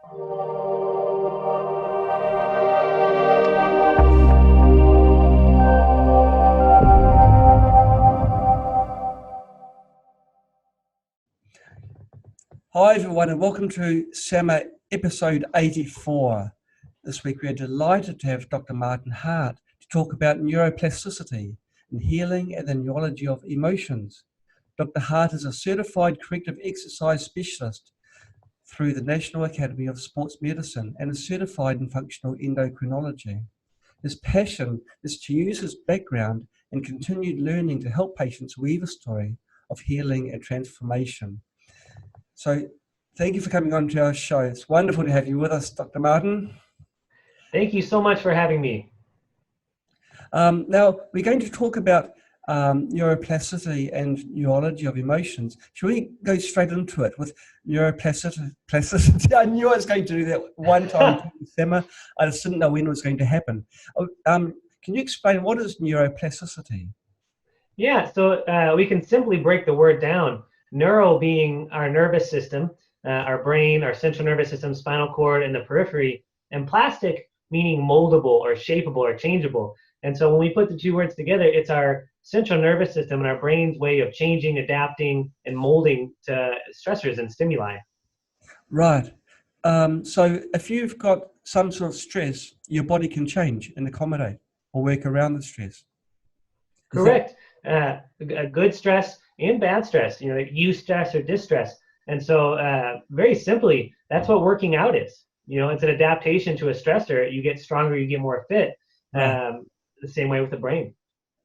Hi everyone, and welcome to SAMA episode 84. This week we are delighted to have Dr. Martin Hart to talk about neuroplasticity and healing and the neurology of emotions. Dr. Hart is a certified corrective exercise specialist through the National Academy of Sports Medicine and is certified in functional endocrinology. His passion is to use his background and continued learning to help patients weave a story of healing and transformation. So thank you for coming on to our show. It's wonderful to have you with us, Dr. Martin. Thank you so much for having me. Now, we're going to talk about neuroplasticity and neurology of emotions. Should we go straight into it with neuroplasticity? I knew I was going to do that one time in summer. I just didn't know when it was going to happen. Can you explain what is neuroplasticity? Yeah, so we can simply break the word down. Neuro being our nervous system, our brain, our central nervous system, spinal cord, and the periphery, and plastic meaning moldable or shapeable or changeable. And so when we put the two words together, it's our central nervous system and our brain's way of changing, adapting, and molding to stressors and stimuli. Right. So if you've got some sort of stress, your body can change and accommodate or work around the stress. Correct. Good stress and bad stress, like eustress or distress. And so very simply, that's what working out is. It's an adaptation to a stressor. You get stronger, you get more fit. Right. The same way with the brain.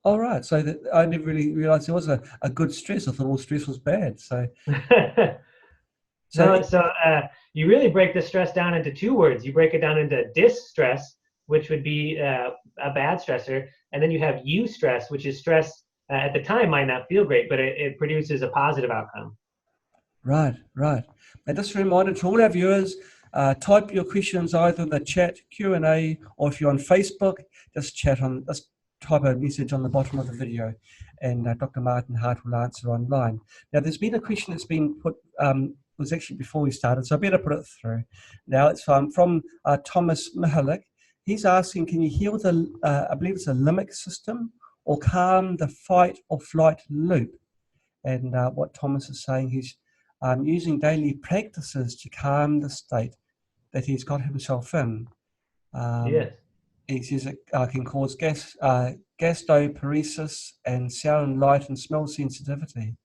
All right. So I never really realized there was a good stress. I thought all stress was bad. So you really break the stress down into two words. You break it down into distress, which would be a bad stressor. And then you have eustress, which is stress at the time might not feel great, but it produces a positive outcome. Right. And just a reminder to all our viewers, type your questions either in the chat Q&A, or if you're on Facebook, just type a message on the bottom of the video, and Dr. Martin Hart will answer online. Now, there's been a question that's been put, it was actually before we started, so I better put it through. Now, it's from Thomas Mihalik. He's asking, can you heal I believe it's a limbic system, or calm the fight or flight loop? And what Thomas is saying, he's using daily practices to calm the state that he's got himself in. Yes. He says it can cause gastroparesis and sound, light, and smell sensitivity.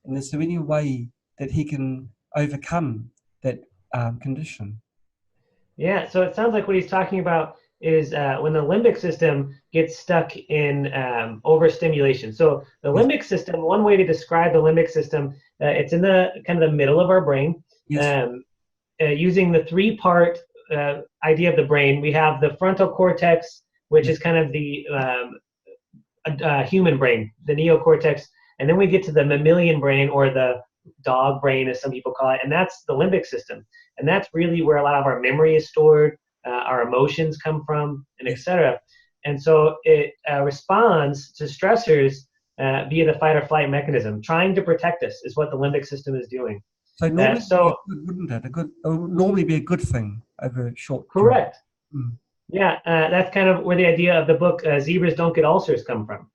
And is there any way that he can overcome that condition? Yeah, so it sounds like what he's talking about is when the limbic system gets stuck in overstimulation. So the limbic system, one way to describe the limbic system, it's in the kind of the middle of our brain. Yes. Using the three-part idea of the brain, we have the frontal cortex, which is kind of the human brain, the neocortex, and then we get to the mammalian brain, or the dog brain, as some people call it, and that's the limbic system. And that's really where a lot of our memory is stored, our emotions come from, and etc. And so it responds to stressors via the fight or flight mechanism. Trying to protect us is what the limbic system is doing. So normally, wouldn't it? It would normally be a good thing over a short time. Correct. Yeah, that's kind of where the idea of the book Zebras Don't Get Ulcers come from.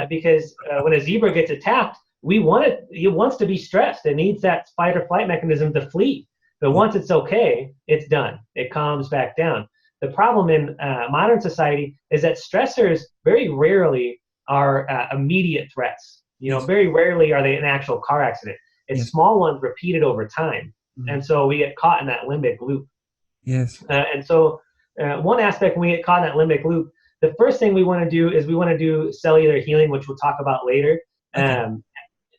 Because when a zebra gets attacked, it wants to be stressed. It needs that fight or flight mechanism to flee. But once it's okay, it's done. It calms back down. The problem in modern society is that stressors very rarely are immediate threats. Very rarely are they an actual car accident. It's small ones repeated over time. And so we get caught in that limbic loop. Yes. And so one aspect when we get caught in that limbic loop, the first thing we want to do is we want to do cellular healing, which we'll talk about later. Okay.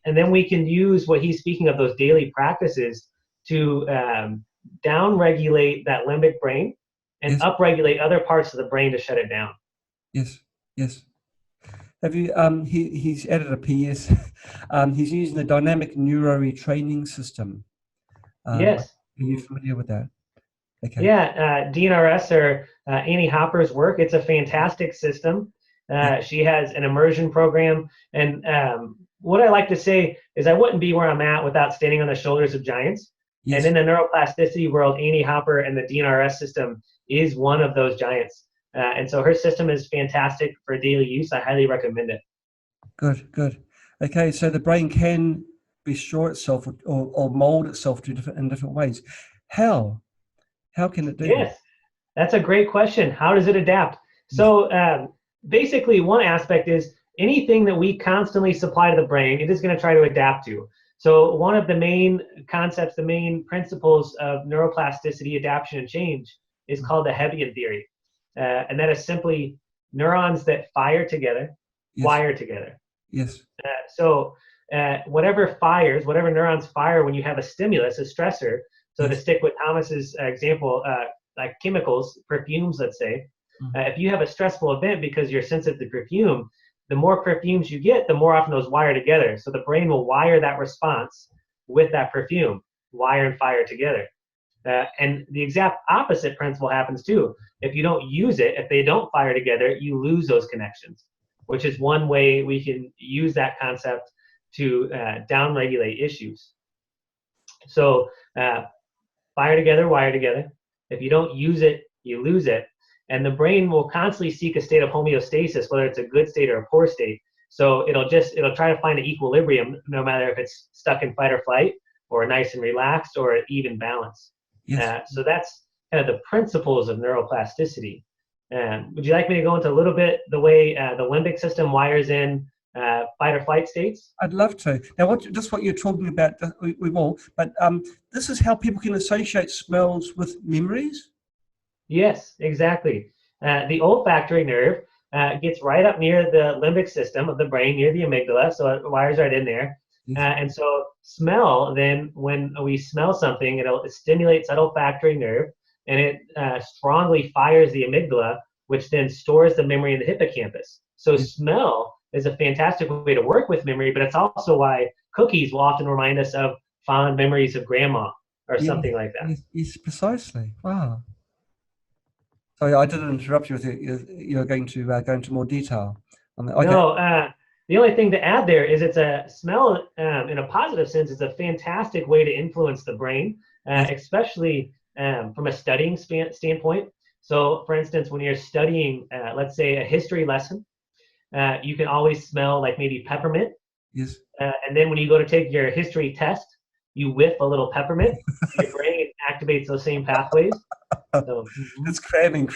And then we can use what he's speaking of, those daily practices, to down-regulate that limbic brain and upregulate other parts of the brain to shut it down. Yes. Have you? He's added a PS. He's using the dynamic neuro retraining system. Yes. Are you familiar with that? Okay. Yeah, DNRS, or Annie Hopper's work. It's a fantastic system. She has an immersion program, and what I like to say is I wouldn't be where I'm at without standing on the shoulders of giants. And Yes. in the neuroplasticity world, Annie Hopper and the DNRS system is one of those giants. And so her system is fantastic for daily use. I highly recommend it. Good, good. Okay, so the brain can restore itself or mold itself in different ways. How? How can it do that? Yes, that's a great question. How does it adapt? Yes. So basically, one aspect is anything that we constantly supply to the brain, it is going to try to adapt to. So one of the main concepts, the main principles of neuroplasticity, adaptation, and change is called the Hebbian theory. And that is simply neurons that fire together, Yes. wire together. Yes. So whatever fires, whatever neurons fire when you have a stimulus, a stressor. So to Yes. stick with Thomas's example, like chemicals, perfumes, let's say, if you have a stressful event because you're sensitive to perfume, the more perfumes you get, the more often those wire together. So the brain will wire that response with that perfume, wire and fire together. And the exact opposite principle happens too. If you don't use it, if they don't fire together, you lose those connections, which is one way we can use that concept to downregulate issues. So fire together, wire together. If you don't use it, you lose it. And the brain will constantly seek a state of homeostasis, whether it's a good state or a poor state. So it'll try to find an equilibrium, no matter if it's stuck in fight or flight, or nice and relaxed, or even balance. Yes. So that's kind of the principles of neuroplasticity. Would you like me to go into a little bit the way the limbic system wires in fight or flight states? I'd love to. Now, just what you're talking about, we've all, but this is how people can associate smells with memories? Yes, exactly. The olfactory nerve gets right up near the limbic system of the brain, near the amygdala, so it wires right in there. Yes. And so smell, then when we smell something, it stimulates that olfactory nerve, and it strongly fires the amygdala, which then stores the memory in the hippocampus. So Yes. smell is a fantastic way to work with memory, but it's also why cookies will often remind us of fond memories of grandma or Yes. something like that. Yes. Yes, precisely. Wow. Sorry, I didn't interrupt you with it. You're going to go into more detail on that. Okay. No, the only thing to add there is it's a smell in a positive sense. It's a fantastic way to influence the brain, Yes. especially from a studying standpoint. So, for instance, when you're studying, let's say, a history lesson, you can always smell like maybe peppermint. Yes. And then when you go to take your history test, you whiff a little peppermint. Your brain activates those same pathways. So, It's cramming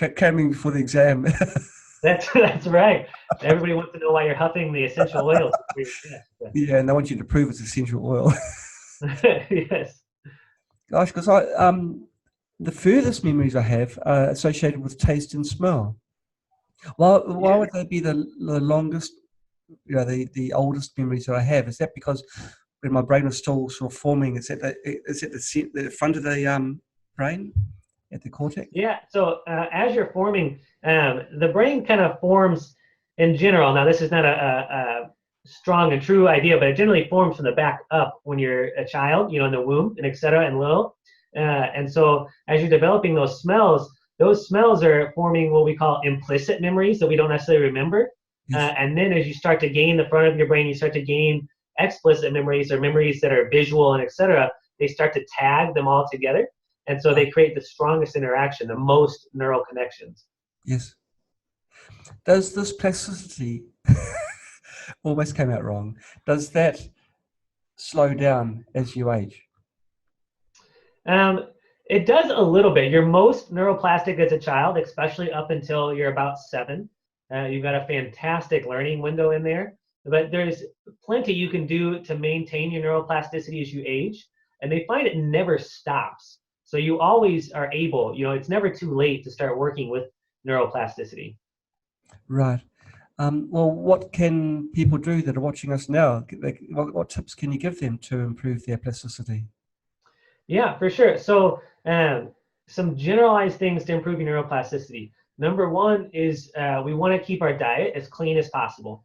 before the exam. that's right. Everybody wants to know why you're huffing the essential oils before your test. Yeah, and they want you to prove it's essential oil. Yes. Gosh, because the furthest memories I have are associated with taste and smell. Why would they be the longest, the oldest memories that I have? Is that because when my brain was still sort of forming, is it the front of the brain at the cortex? Yeah. So as you're forming, the brain kind of forms in general. Now, this is not a strong and true idea, but it generally forms from the back up when you're a child, in the womb and et cetera and little. And so as you're developing those smells are forming what we call implicit memories that we don't necessarily remember. Yes. And then as you start to gain the front of your brain, you start to gain explicit memories or memories that are visual and et cetera. They start to tag them all together. And so they create the strongest interaction, the most neural connections. Yes. Does this plasticity almost came out wrong? Does that slow down as you age? It does a little bit. You're most neuroplastic as a child, especially up until you're about 7. You've got a fantastic learning window in there. But there's plenty you can do to maintain your neuroplasticity as you age. And they find it never stops. So you always are able, it's never too late to start working with neuroplasticity. Right. Well, what can people do that are watching us now? What tips can you give them to improve their plasticity? Yeah, for sure. So some generalized things to improve your neuroplasticity. Number one is we want to keep our diet as clean as possible.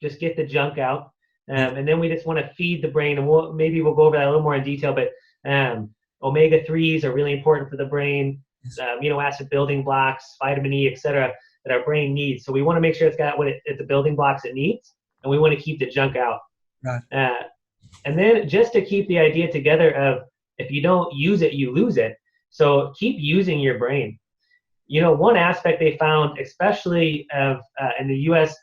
Just get the junk out. And then we just want to feed the brain, and we'll go over that a little more in detail, but omega-3s are really important for the brain, amino acid building blocks, vitamin E, et cetera, that our brain needs. So we want to make sure it's got the building blocks it needs, and we want to keep the junk out. Right. And then just to keep the idea together of If you don't use it, you lose it. So keep using your brain. One aspect they found, especially in the U.S.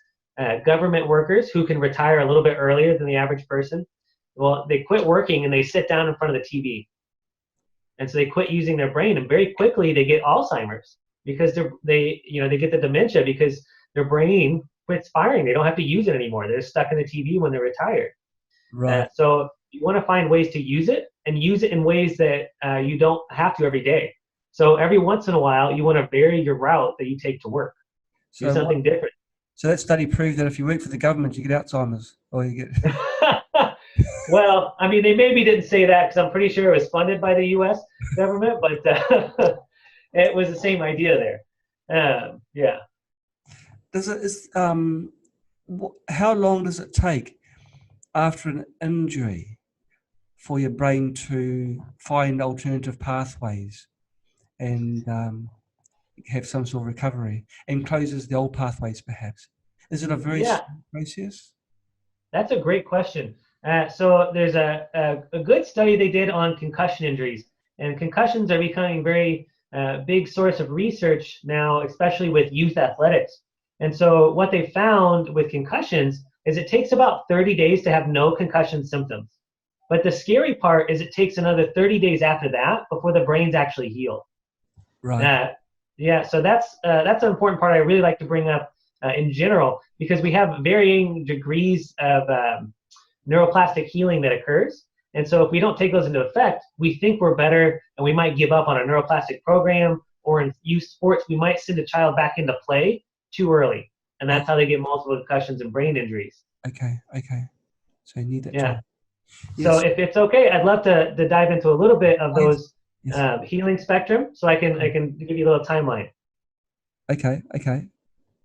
Government workers who can retire a little bit earlier than the average person, well, they quit working and they sit down in front of the TV. And so they quit using their brain, and very quickly they get Alzheimer's because they get the dementia because their brain quits firing. They don't have to use it anymore. They're stuck in the TV when they're retired. Right. So you want to find ways to use it, and use it in ways that you don't have to every day. So every once in a while, you want to vary your route that you take to work. Do something different. So that study proved that if you work for the government, you get Alzheimer's, or you get. Well, I mean, they maybe didn't say that because I'm pretty sure it was funded by the U.S. government, but it was the same idea there. Yeah. How long does it take after an injury for your brain to find alternative pathways and have some sort of recovery and closes the old pathways, perhaps? Is it a very slow process? That's a great question. So there's a good study they did on concussion injuries, and concussions are becoming very big source of research now, especially with youth athletics. And so what they found with concussions is it takes about 30 days to have no concussion symptoms. But the scary part is it takes another 30 days after that before the brain's actually healed. Right. So that's an important part I really like to bring up in general, because we have varying degrees of neuroplastic healing that occurs. And so if we don't take those into effect, we think we're better and we might give up on a neuroplastic program, or in youth sports, we might send a child back into play too early. And that's how they get multiple concussions and brain injuries. Okay. So you need that Yeah. time. Yes. So if it's okay, I'd love to dive into a little bit of those healing spectrum, so I can give you a little timeline. Okay.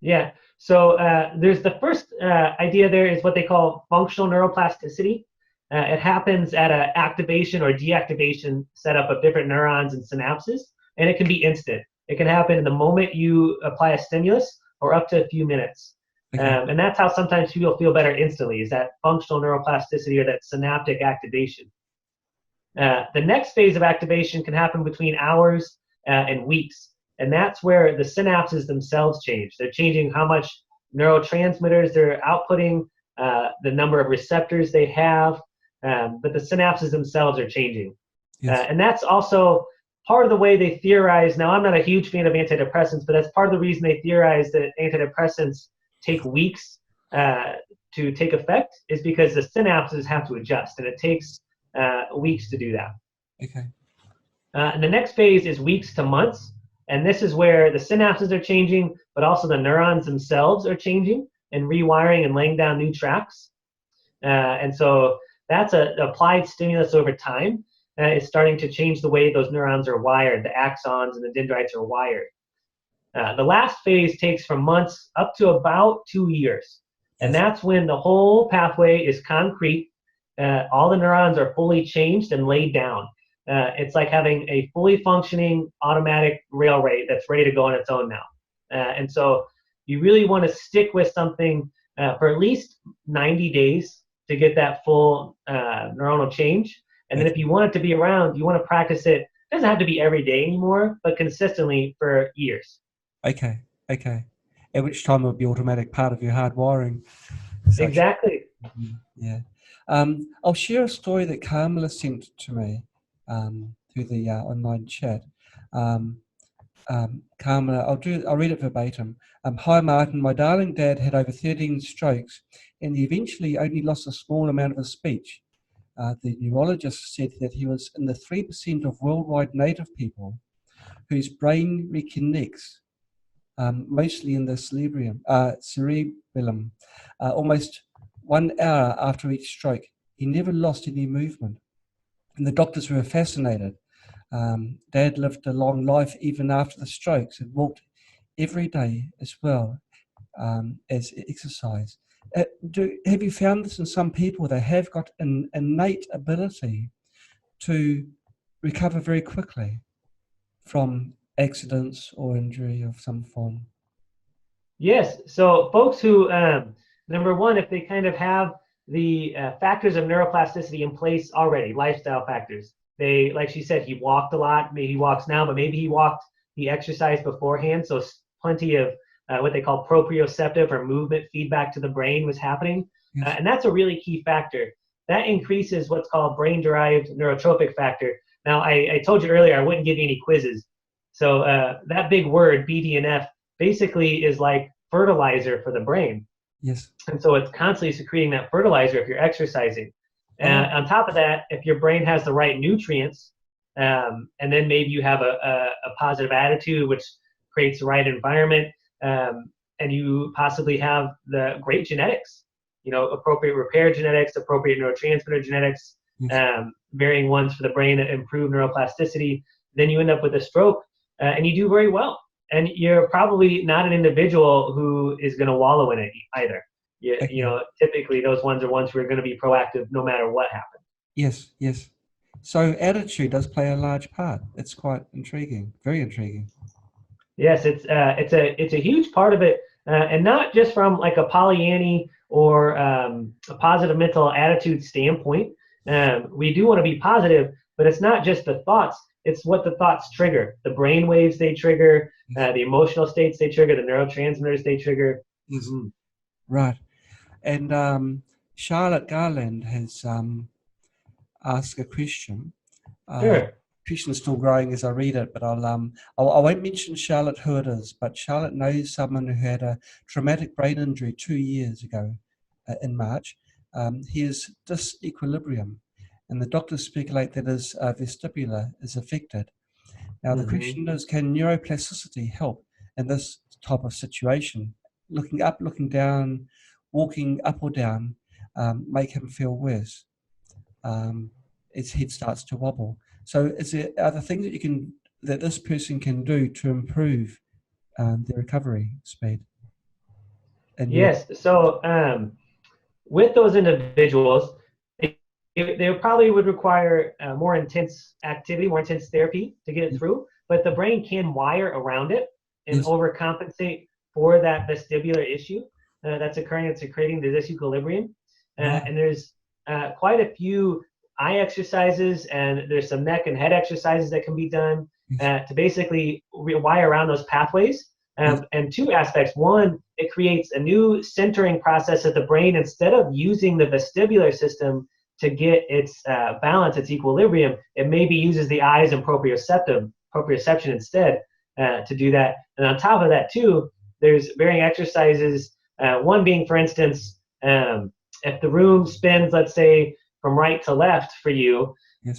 Yeah. So there's the first idea there is what they call functional neuroplasticity. It happens at an activation or deactivation setup of different neurons and synapses, and it can be instant. It can happen the moment you apply a stimulus or up to a few minutes. Okay. And that's how sometimes people feel better instantly, is that functional neuroplasticity or that synaptic activation. The next phase of activation can happen between hours and weeks. And that's where the synapses themselves change. They're changing how much neurotransmitters they're outputting, the number of receptors they have, but the synapses themselves are changing. Yes. And that's also part of the way they theorize. Now, I'm not a huge fan of antidepressants, but that's part of the reason they theorize that antidepressants take weeks to take effect, is because the synapses have to adjust, and it takes weeks to do that. Okay. And the next phase is weeks to months. And this is where the synapses are changing, but also the neurons themselves are changing and rewiring and laying down new tracks. And so that's an applied stimulus over time. It's starting to change the way those neurons are wired. The axons and the dendrites are wired. The last phase takes from months up to about 2 years. And that's when the whole pathway is concrete. All the neurons are fully changed and laid down. It's like having a fully functioning automatic railway that's ready to go on its own now. And so you really want to stick with something for at least 90 days to get that full neuronal change. And then if you want it to be around, you want to practice it. It doesn't have to be every day anymore, but consistently for years. Okay. At which time it would be automatic part of your hardwiring. Exactly. Yeah. I'll share a story that Carmela sent to me through the online chat. Carmela, I'll read it verbatim. Hi Martin, my darling dad had over 13 strokes and he eventually only lost a small amount of his speech. The neurologist said that he was in the 3% of worldwide native people whose brain reconnects, mostly in the cerebellum, almost 1 hour after each stroke. He never lost any movement. And the doctors were fascinated. Dad lived a long life even after the strokes and walked every day as well as exercise. Have you found this in some people? They have got an innate ability to recover very quickly from accidents or injury of some form. Yes. So folks who, number one, if they kind of have the factors of neuroplasticity in place already, lifestyle factors, like she said, he walked a lot. Maybe he walks now, but maybe he exercised beforehand. So plenty of what they call proprioceptive or movement feedback to the brain was happening. Yes. And that's a really key factor. That increases what's called brain-derived neurotrophic factor. Now, I told you earlier I wouldn't give you any quizzes. So that big word, BDNF, basically is like fertilizer for the brain. Yes. And so it's constantly secreting that fertilizer if you're exercising. On top of that, if your brain has the right nutrients, and then maybe you have a positive attitude, which creates the right environment, and you possibly have the great genetics, appropriate repair genetics, appropriate neurotransmitter genetics, Yes. varying ones for the brain that improve neuroplasticity, then you end up with a stroke, and you do very well. And you're probably not an individual who is going to wallow in it either. Typically those ones are ones who are going to be proactive no matter what happens. Yes, yes. So attitude does play a large part. It's quite intriguing, very intriguing. Yes, it's a huge part of it, and not just from like a Pollyanny or a positive mental attitude standpoint. We do want to be positive, but it's not just the thoughts. It's what the thoughts trigger, the brain waves they trigger, the emotional states they trigger, the neurotransmitters they trigger. Yes. Mm-hmm. Right. And Charlotte Garland has asked a question. Sure. Question's still growing as I read it, but I won't mention Charlotte who it is, but Charlotte knows someone who had a traumatic brain injury 2 years ago in March. He has disequilibrium, and the doctors speculate that his vestibular is affected. Now, the question is, can neuroplasticity help in this type of situation? Looking up, looking down, walking up or down, make him feel worse. His head starts to wobble. So, are there things that this person can do to improve their recovery speed? Yes. So, with those individuals, they probably would require more intense activity, more intense therapy to get it through. But the brain can wire around it and overcompensate for that vestibular issue that's occurring. It's creating the disequilibrium. And there's quite a few eye exercises, and there's some neck and head exercises that can be done to basically wire around those pathways. And two aspects. One, it creates a new centering process of the brain. Instead of using the vestibular system to get its balance, its equilibrium, it maybe uses the eyes and proprioception instead to do that. And on top of that too, there's varying exercises. One being, for instance, if the room spins, let's say, from right to left for you,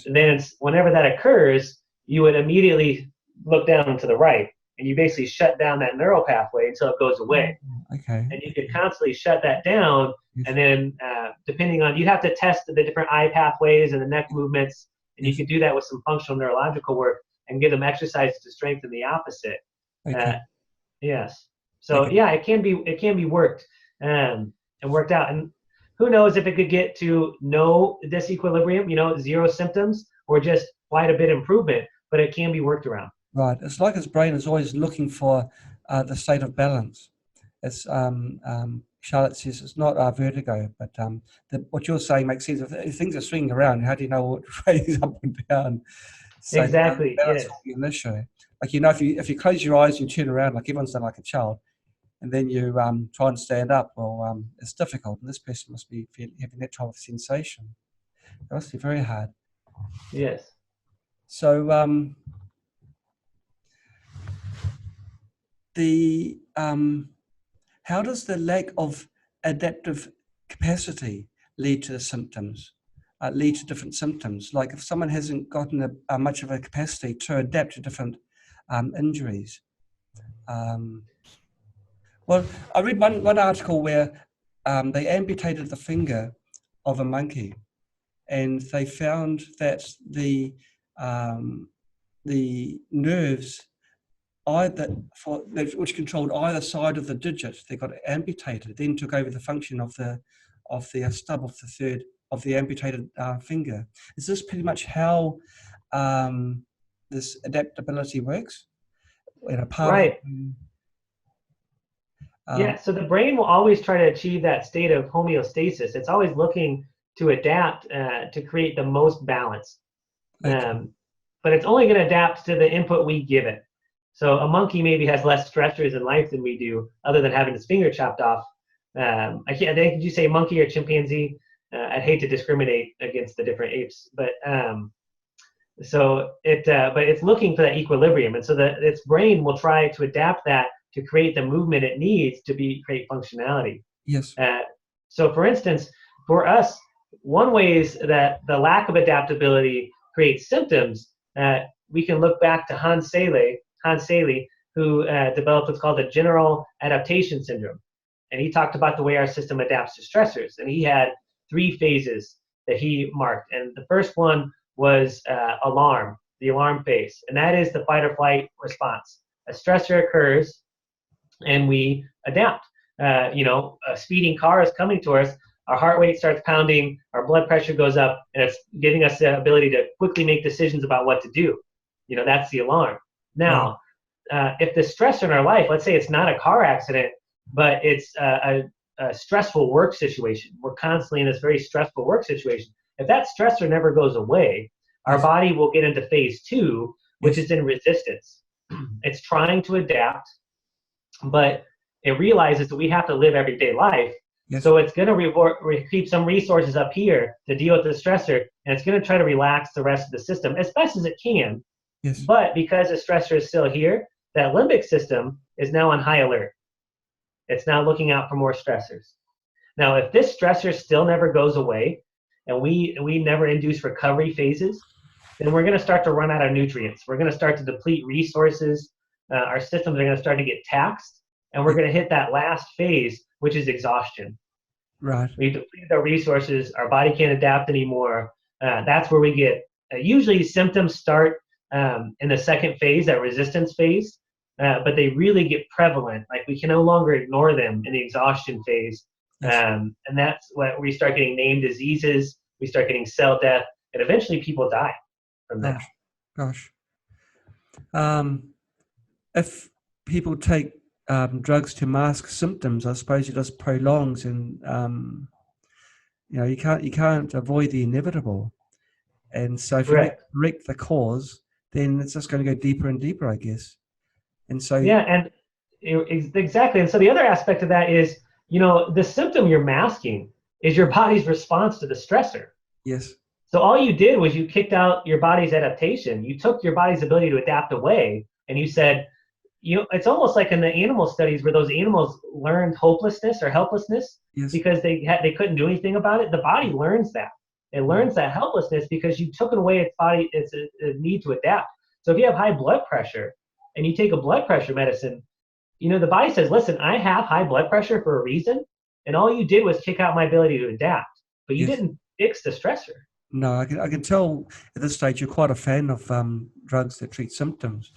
then whenever that occurs, you would immediately look down to the right. And you basically shut down that neural pathway until it goes away. Okay. And you could constantly shut that down. And then depending on, you have to test the different eye pathways and the neck movements. And you can do that with some functional neurological work and give them exercises to strengthen the opposite. Okay. Yes. So it can be worked and worked out. And who knows if it could get to no disequilibrium, 0 symptoms, or just quite a bit improvement, but it can be worked around. Right. It's like his brain is always looking for the state of balance. It's Charlotte says it's not vertigo, but what you're saying makes sense. If things are swinging around, how do you know what way is up and down? So exactly. That's an issue. Like if you close your eyes and you turn around, like everyone's done, like a child, and then you try and stand up, well, it's difficult. And this person must be having that type of sensation. It must be very hard. Yes. So how does the lack of adaptive capacity lead to symptoms, lead to different symptoms? Like if someone hasn't gotten much of a capacity to adapt to different injuries. Well, I read one article where they amputated the finger of a monkey, and they found that the nerves which controlled either side of the digit, they got amputated, then took over the function of the stub of the amputated finger. Is this pretty much how this adaptability works? Right. So the brain will always try to achieve that state of homeostasis. It's always looking to adapt to create the most balance. Okay. But it's only going to adapt to the input we give it. So a monkey maybe has less stressors in life than we do, other than having his finger chopped off. I think, did you say monkey or chimpanzee? I'd hate to discriminate against the different apes, but but it's looking for that equilibrium, and so that its brain will try to adapt that to create the movement it needs to create functionality. Yes. So for instance, for us, one way is that the lack of adaptability creates symptoms. We can look back to Hans Selye, who developed what's called a general adaptation syndrome. And he talked about the way our system adapts to stressors. And he had 3 phases that he marked. And the first one was alarm, the alarm phase. And that is the fight or flight response. A stressor occurs and we adapt. A speeding car is coming to us, our heart rate starts pounding, our blood pressure goes up, and it's giving us the ability to quickly make decisions about what to do. That's the alarm. Now, if the stressor in our life, let's say it's not a car accident, but it's a stressful work situation. We're constantly in this very stressful work situation. If that stressor never goes away, our body will get into phase 2, which is in resistance. It's trying to adapt, but it realizes that we have to live everyday life. Yes. So it's going to keep some resources up here to deal with the stressor, and it's going to try to relax the rest of the system as best as it can. Yes. But because the stressor is still here, that limbic system is now on high alert. It's now looking out for more stressors. Now, if this stressor still never goes away, and we never induce recovery phases, then we're going to start to run out of nutrients. We're going to start to deplete resources. Our systems are going to start to get taxed, and we're going to hit that last phase, which is exhaustion. Right. We deplete our resources. Our body can't adapt anymore. That's where we get usually symptoms start in the second phase, that resistance phase, but they really get prevalent. Like we can no longer ignore them in the exhaustion phase. And that's when we start getting named diseases, we start getting cell death, and eventually people die from that. Gosh. If people take drugs to mask symptoms, I suppose it just prolongs, and you can't avoid the inevitable. And so if you correct the cause, then it's just going to go deeper and deeper, I guess. And so and exactly. And so the other aspect of that is, the symptom you're masking is your body's response to the stressor. Yes. So all you did was you kicked out your body's adaptation. You took your body's ability to adapt away, and you said, it's almost like in the animal studies where those animals learned hopelessness or helplessness because they couldn't do anything about it. The body learns that. It learns that helplessness because you took away its need to adapt. So if you have high blood pressure and you take a blood pressure medicine, the body says, listen, I have high blood pressure for a reason, and all you did was kick out my ability to adapt, but you didn't fix the stressor. No, I can tell at this stage you're quite a fan of drugs that treat symptoms.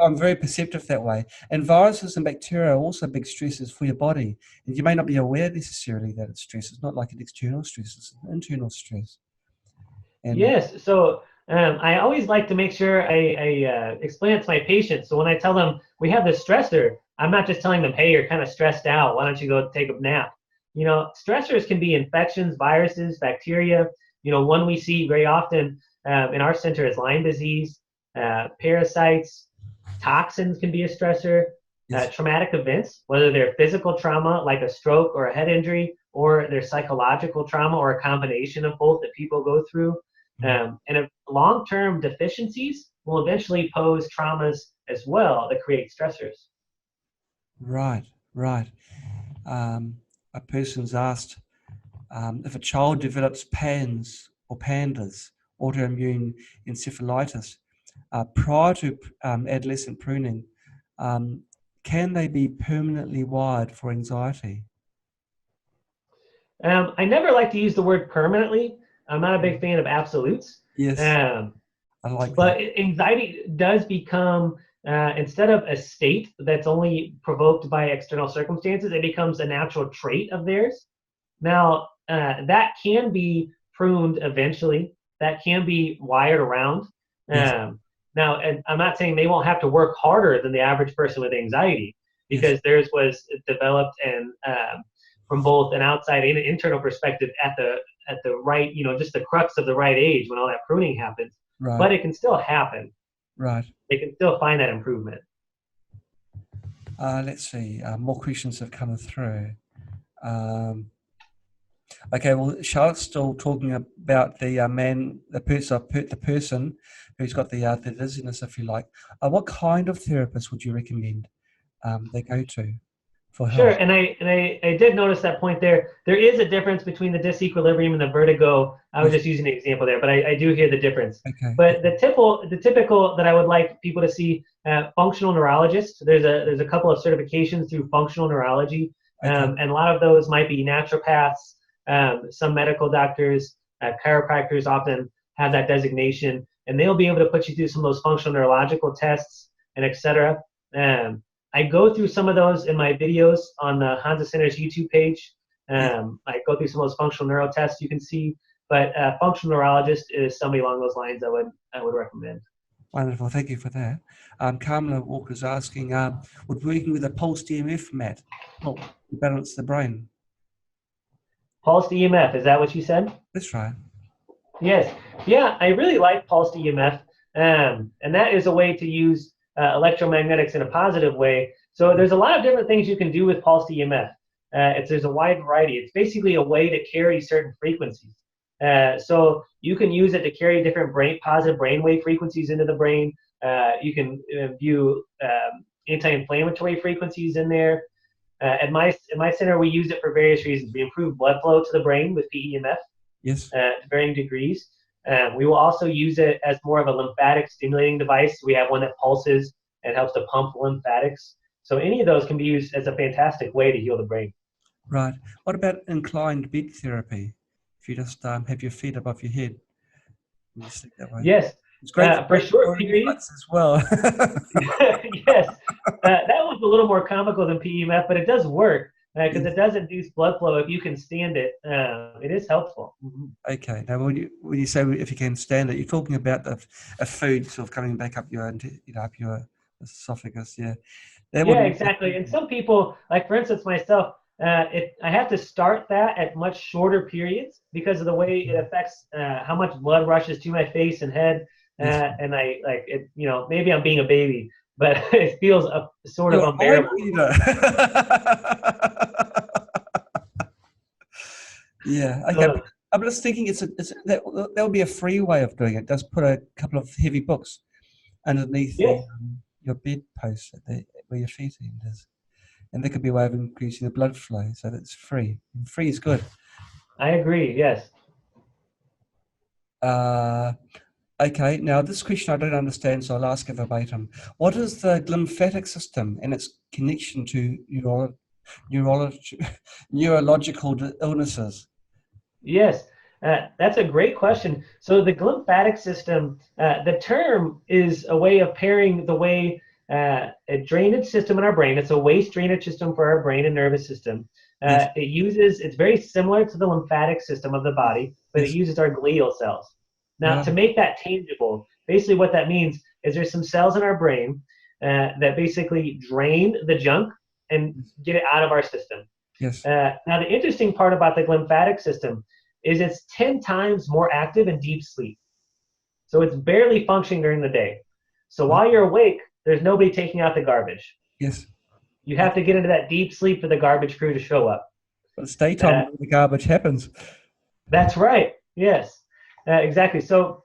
I'm very perceptive that way. And viruses and bacteria are also big stresses for your body. And you may not be aware necessarily that it's stress. It's not like an external stress, it's an internal stress. And yes. So I always like to make sure I explain it to my patients. So when I tell them we have this stressor, I'm not just telling them, hey, you're kind of stressed out. Why don't you go take a nap? Stressors can be infections, viruses, bacteria. One we see very often in our center is Lyme disease. Parasites, toxins can be a stressor. Traumatic events, whether they're physical trauma like a stroke or a head injury, or they're psychological trauma or a combination of both that people go through. And if long-term deficiencies will eventually pose traumas as well that create stressors. Right. A person's asked if a child develops PANS or PANDAS, autoimmune encephalitis, prior to adolescent pruning, can they be permanently wired for anxiety? I never like to use the word permanently. I'm not a big fan of absolutes. Yes, I like but that. anxiety does become, instead of a state that's only provoked by external circumstances, it becomes a natural trait of theirs. Now, that can be pruned eventually. That can be wired around. Now, and I'm not saying they won't have to work harder than the average person with anxiety, because theirs was developed and from both an outside and an internal perspective at the right, just the crux of the right age when all that pruning happens. Right. But it can still happen. Right. They can still find that improvement. Let's see. More questions have come through. Okay, well, Charlotte's still talking about the the person who's got the dizziness, if you like. What kind of therapist would you recommend they go to for Sure, help? and I did notice that point there. There is a difference between the disequilibrium and the vertigo. I was Yes. just using an example there, but I do hear the difference. Okay. But the typical that I would like people to see, functional neurologists. There's a couple of certifications through functional neurology, Okay. and a lot of those might be naturopaths. Some medical doctors, chiropractors often have that designation, and they'll be able to put you through some of those functional neurological tests and etc. I go through some of those in my videos on the Hansa Center's YouTube page. I go through some of those functional neuro tests you can see, but functional neurologist is somebody along those lines I would recommend. Wonderful, thank you for that. Kamala Walker's asking, would working with a pulsed EMF mat help balance the brain? Pulsed EMF, is that what you said? That's right. Yes. Yeah, I really like pulsed EMF, and that is a way to use electromagnetics in a positive way. So there's a lot of different things you can do with pulsed EMF. There's a wide variety. It's basically a way to carry certain frequencies. So you can use it to carry different positive brainwave frequencies into the brain. You can view anti-inflammatory frequencies in there. At my center, we use it for various reasons. We improve blood flow to the brain with PEMF. Yes. To varying degrees. We will also use it as more of a lymphatic stimulating device. We have one that pulses and helps to pump lymphatics. So any of those can be used as a fantastic way to heal the brain. Right. What about inclined bed therapy? If you just have your feet above your head, and you sleep that way. Yes. It's great for short periods as well. Yes. That one's a little more comical than PEMF, but it does work because it does induce blood flow. If you can stand it, it is helpful. Mm-hmm. Okay. Now, when you say if you can stand it, you're talking about a food sort of coming back up your up your esophagus. Yeah. Yeah, exactly. And some people, like for instance myself, I have to start that at much shorter periods because of the way it affects how much blood rushes to my face and head. And I like it, maybe I'm being a baby, but it feels sort of unbearable. Yeah. Okay. I'm just thinking that would be a free way of doing it. Just put a couple of heavy books underneath your bed post where your feet end is. And that could be a way of increasing the blood flow, so that's free. And free is good. I agree, yes. Okay, now this question I don't understand, so I'll ask it verbatim. What is the lymphatic system and its connection to neurological illnesses? Yes, that's a great question. So the lymphatic system, the term is a way of pairing the way a drainage system in our brain. It's a waste drainage system for our brain and nervous system. It's very similar to the lymphatic system of the body, but it uses our glial cells. Now, to make that tangible, basically what that means is there's some cells in our brain that basically drain the junk and get it out of our system. Yes. Now, the interesting part about the lymphatic system is it's 10 times more active in deep sleep. So it's barely functioning during the day. So while you're awake, there's nobody taking out the garbage. Yes. You have to get into that deep sleep for the garbage crew to show up. But it's daytime when the garbage happens. That's right. Yes, exactly. So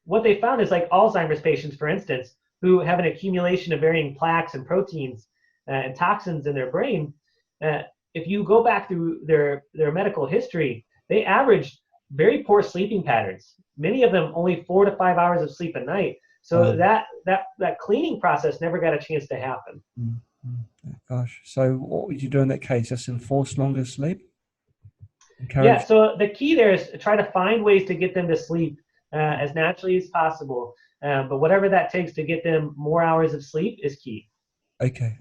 what they found is like Alzheimer's patients, for instance, who have an accumulation of varying plaques and proteins and toxins in their brain, if you go back through their medical history, they averaged very poor sleeping patterns. Many of them only 4 to 5 hours of sleep a night. So that cleaning process never got a chance to happen. Gosh. So what would you do in that case? Just enforce longer sleep? Yeah, so the key there is to try to find ways to get them to sleep as naturally as possible. But whatever that takes to get them more hours of sleep is key. Okay.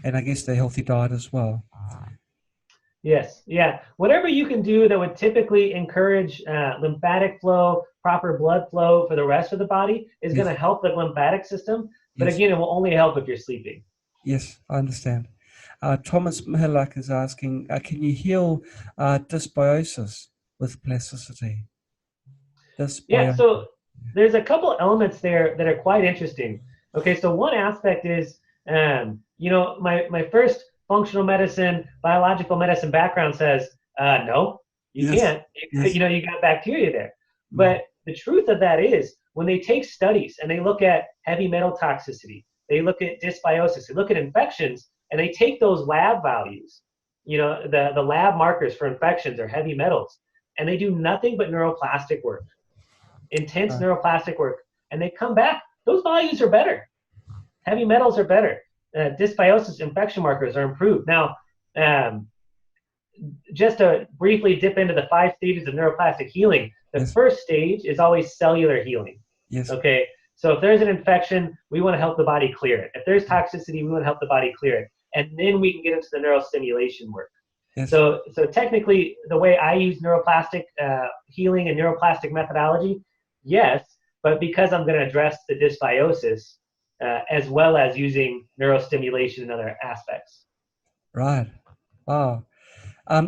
And I guess the healthy diet as well. Yes, yeah. Whatever you can do that would typically encourage lymphatic flow, proper blood flow for the rest of the body is going to help the lymphatic system. But again, it will only help if you're sleeping. Yes, I understand. Thomas Mihalak is asking, can you heal dysbiosis with plasticity? Yeah, Dysbiosis. so there's a couple elements there that are quite interesting. Okay, so one aspect is, my first functional medicine, biological medicine background says, no, you Yes. can't. Yes. You got bacteria there. Mm. But the truth of that is, when they take studies and they look at heavy metal toxicity, they look at dysbiosis, they look at infections, and they take those lab values, the lab markers for infections or heavy metals, and they do nothing but neuroplastic work, intense Right. neuroplastic work, and they come back, those values are better. Heavy metals are better. Dysbiosis infection markers are improved. Now, just to briefly dip into the 5 stages of neuroplastic healing, the Yes. first stage is always cellular healing. Yes. Okay, so if there's an infection, we want to help the body clear it. If there's toxicity, we want to help the body clear it. And then we can get into the neurostimulation work. Yes. So technically, the way I use neuroplastic healing and neuroplastic methodology, yes, but because I'm going to address the dysbiosis as well as using neurostimulation and other aspects. Right. Wow.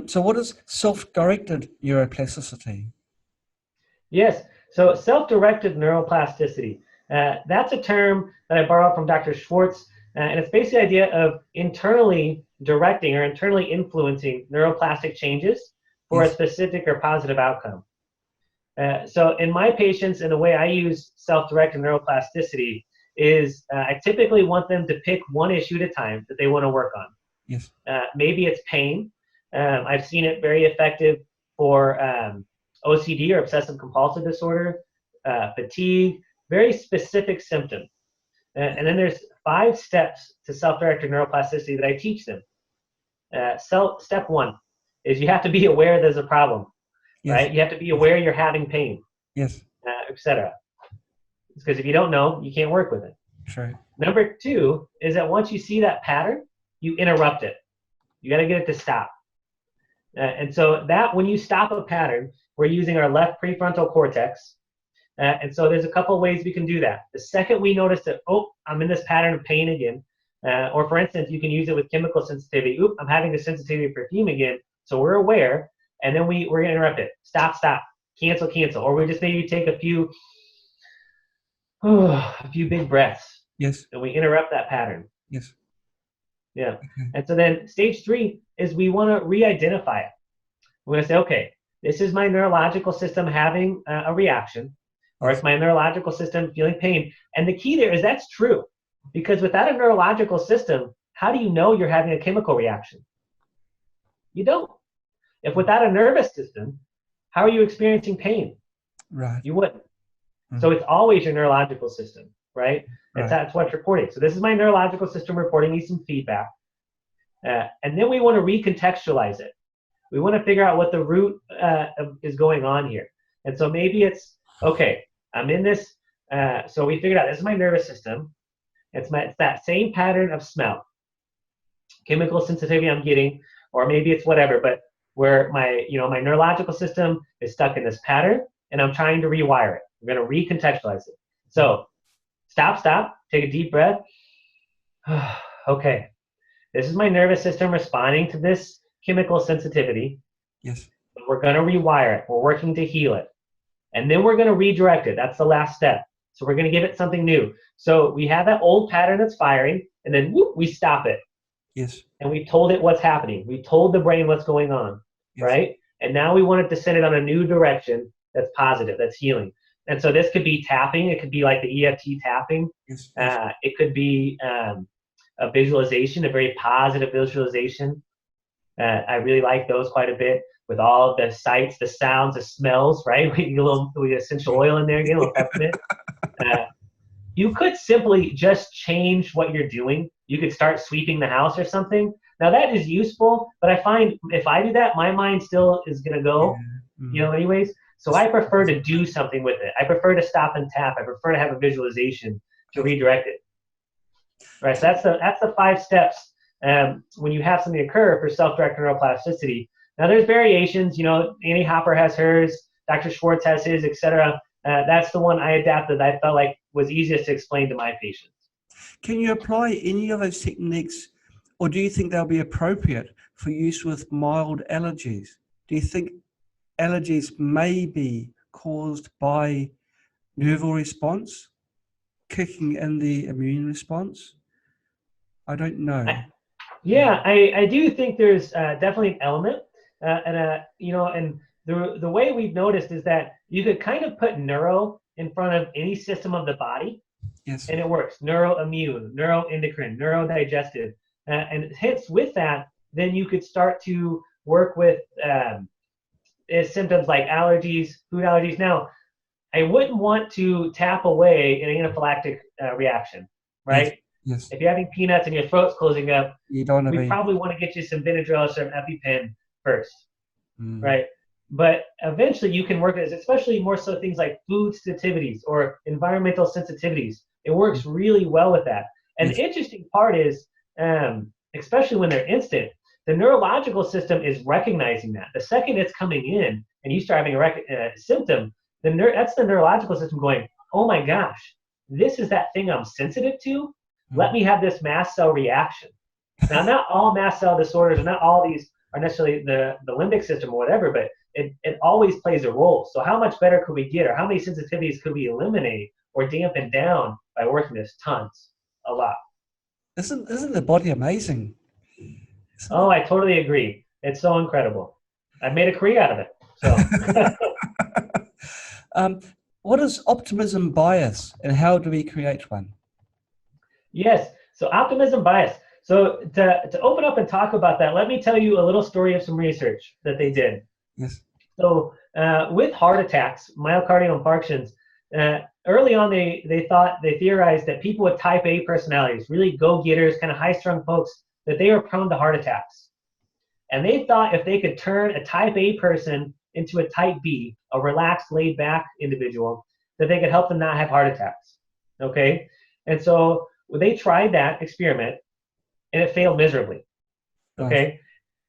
So what is self-directed neuroplasticity? Yes, so self-directed neuroplasticity. That's a term that I borrowed from Dr. Schwartz, and it's basically the idea of internally directing or internally influencing neuroplastic changes for a Yes. specific or positive outcome. So in my patients, and the way I use self-directed neuroplasticity is I typically want them to pick one issue at a time that they want to work on. Yes. Maybe it's pain. I've seen it very effective for OCD or obsessive compulsive disorder, fatigue, very specific symptom. And then there's 5 steps to self-directed neuroplasticity that I teach them. Step 1 is you have to be aware there's a problem, Yes. right? You have to be aware you're having pain, Yes. etc. Because if you don't know, you can't work with it. True. Number 2 is that once you see that pattern, you interrupt it. You got to get it to stop. And so that when you stop a pattern, we're using our left prefrontal cortex. And so there's a couple of ways we can do that. The second we notice that, oh, I'm in this pattern of pain again, or for instance, you can use it with chemical sensitivity. Oop, I'm having the sensitivity to perfume again. So we're aware, and then we're going to interrupt it. Stop, cancel, or we just maybe take a few big breaths. Yes. And we interrupt that pattern. Yes. Yeah. Okay. And so then stage 3 is we want to re-identify it. We're going to say, okay, this is my neurological system having a reaction, or it's my neurological system feeling pain. And the key there is that's true, because without a neurological system, how do you know you're having a chemical reaction? You don't. If without a nervous system, how are you experiencing pain? Right. You wouldn't. So it's always your neurological system, right? That's what's reporting. So this is my neurological system reporting me some feedback. And then we want to recontextualize it. We want to figure out what the root is going on here. And so maybe it's, okay, I'm in this. So we figured out this is my nervous system. It's that same pattern of smell, chemical sensitivity I'm getting, or maybe it's whatever, but where my neurological system is stuck in this pattern, and I'm trying to rewire it. We're going to recontextualize it. So stop, take a deep breath. Okay, this is my nervous system responding to this chemical sensitivity. Yes. We're going to rewire it. We're working to heal it. And then we're going to redirect it. That's the last step. So we're going to give it something new. So we have that old pattern that's firing, and then whoop, we stop it. Yes. And we told it what's happening. We told the brain what's going on, Yes. right? And now we want it to send it on a new direction that's positive, that's healing. And so this could be tapping. It could be like the EFT tapping. Yes. It could be a visualization, a very positive visualization. I really like those quite a bit, with all the sights, the sounds, the smells, right? We get a little essential oil in there, get a little peppermint. You could simply just change what you're doing. You could start sweeping the house or something. Now that is useful, but I find if I do that, my mind still is going to go, anyways. So I prefer to do something with it. I prefer to stop and tap. I prefer to have a visualization to redirect it. Right. So that's the 5 steps when you have something occur for self-directed neuroplasticity. Now there's variations. Annie Hopper has hers, Dr. Schwartz has his, etc. That's the one I adapted. I felt like was easiest to explain to my patients. Can you apply any of those techniques Or do you think they'll be appropriate for use with mild allergies? Do you think allergies may be caused by nerval response, kicking in the immune response? I don't know. I do think there's definitely an element, and the way we've noticed is that you could kind of put neuro in front of any system of the body, Yes. and it works. Neuroimmune, neuroendocrine, neurodigestive, and hence with that, then you could start to work with symptoms like allergies, food allergies. Now, I wouldn't want to tap away an anaphylactic reaction, right? Yes. If you're having peanuts and your throat's closing up, You don't want to we probably want to get you some Benadryl or some EpiPen first, right? But eventually you can work this, especially more so things like food sensitivities or environmental sensitivities. It works really well with that. And the interesting part is, especially when they're instant, the neurological system is recognizing that. The second it's coming in and you start having a symptom, that's the neurological system going, oh my gosh, this is that thing I'm sensitive to. Let me have this mast cell reaction. Now, not all mast cell disorders, and not all these are necessarily the limbic system or whatever, but it always plays a role. So how much better could we get, or how many sensitivities could we eliminate or dampen down by working this? Tons, a lot. Isn't the body amazing? Oh, I totally agree. It's so incredible. I made a career out of it. So. What is optimism bias, and how do we create one? Yes, so optimism bias. So to open up and talk about that, let me tell you a little story of some research that they did. Yes. So with heart attacks, myocardial infarctions, early on they theorized that people with type A personalities, really go-getters, kind of high-strung folks, that they were prone to heart attacks. And they thought if they could turn a type A person into a type B, a relaxed, laid-back individual, that they could help them not have heart attacks. Okay? And so they tried that experiment, and it failed miserably. Okay?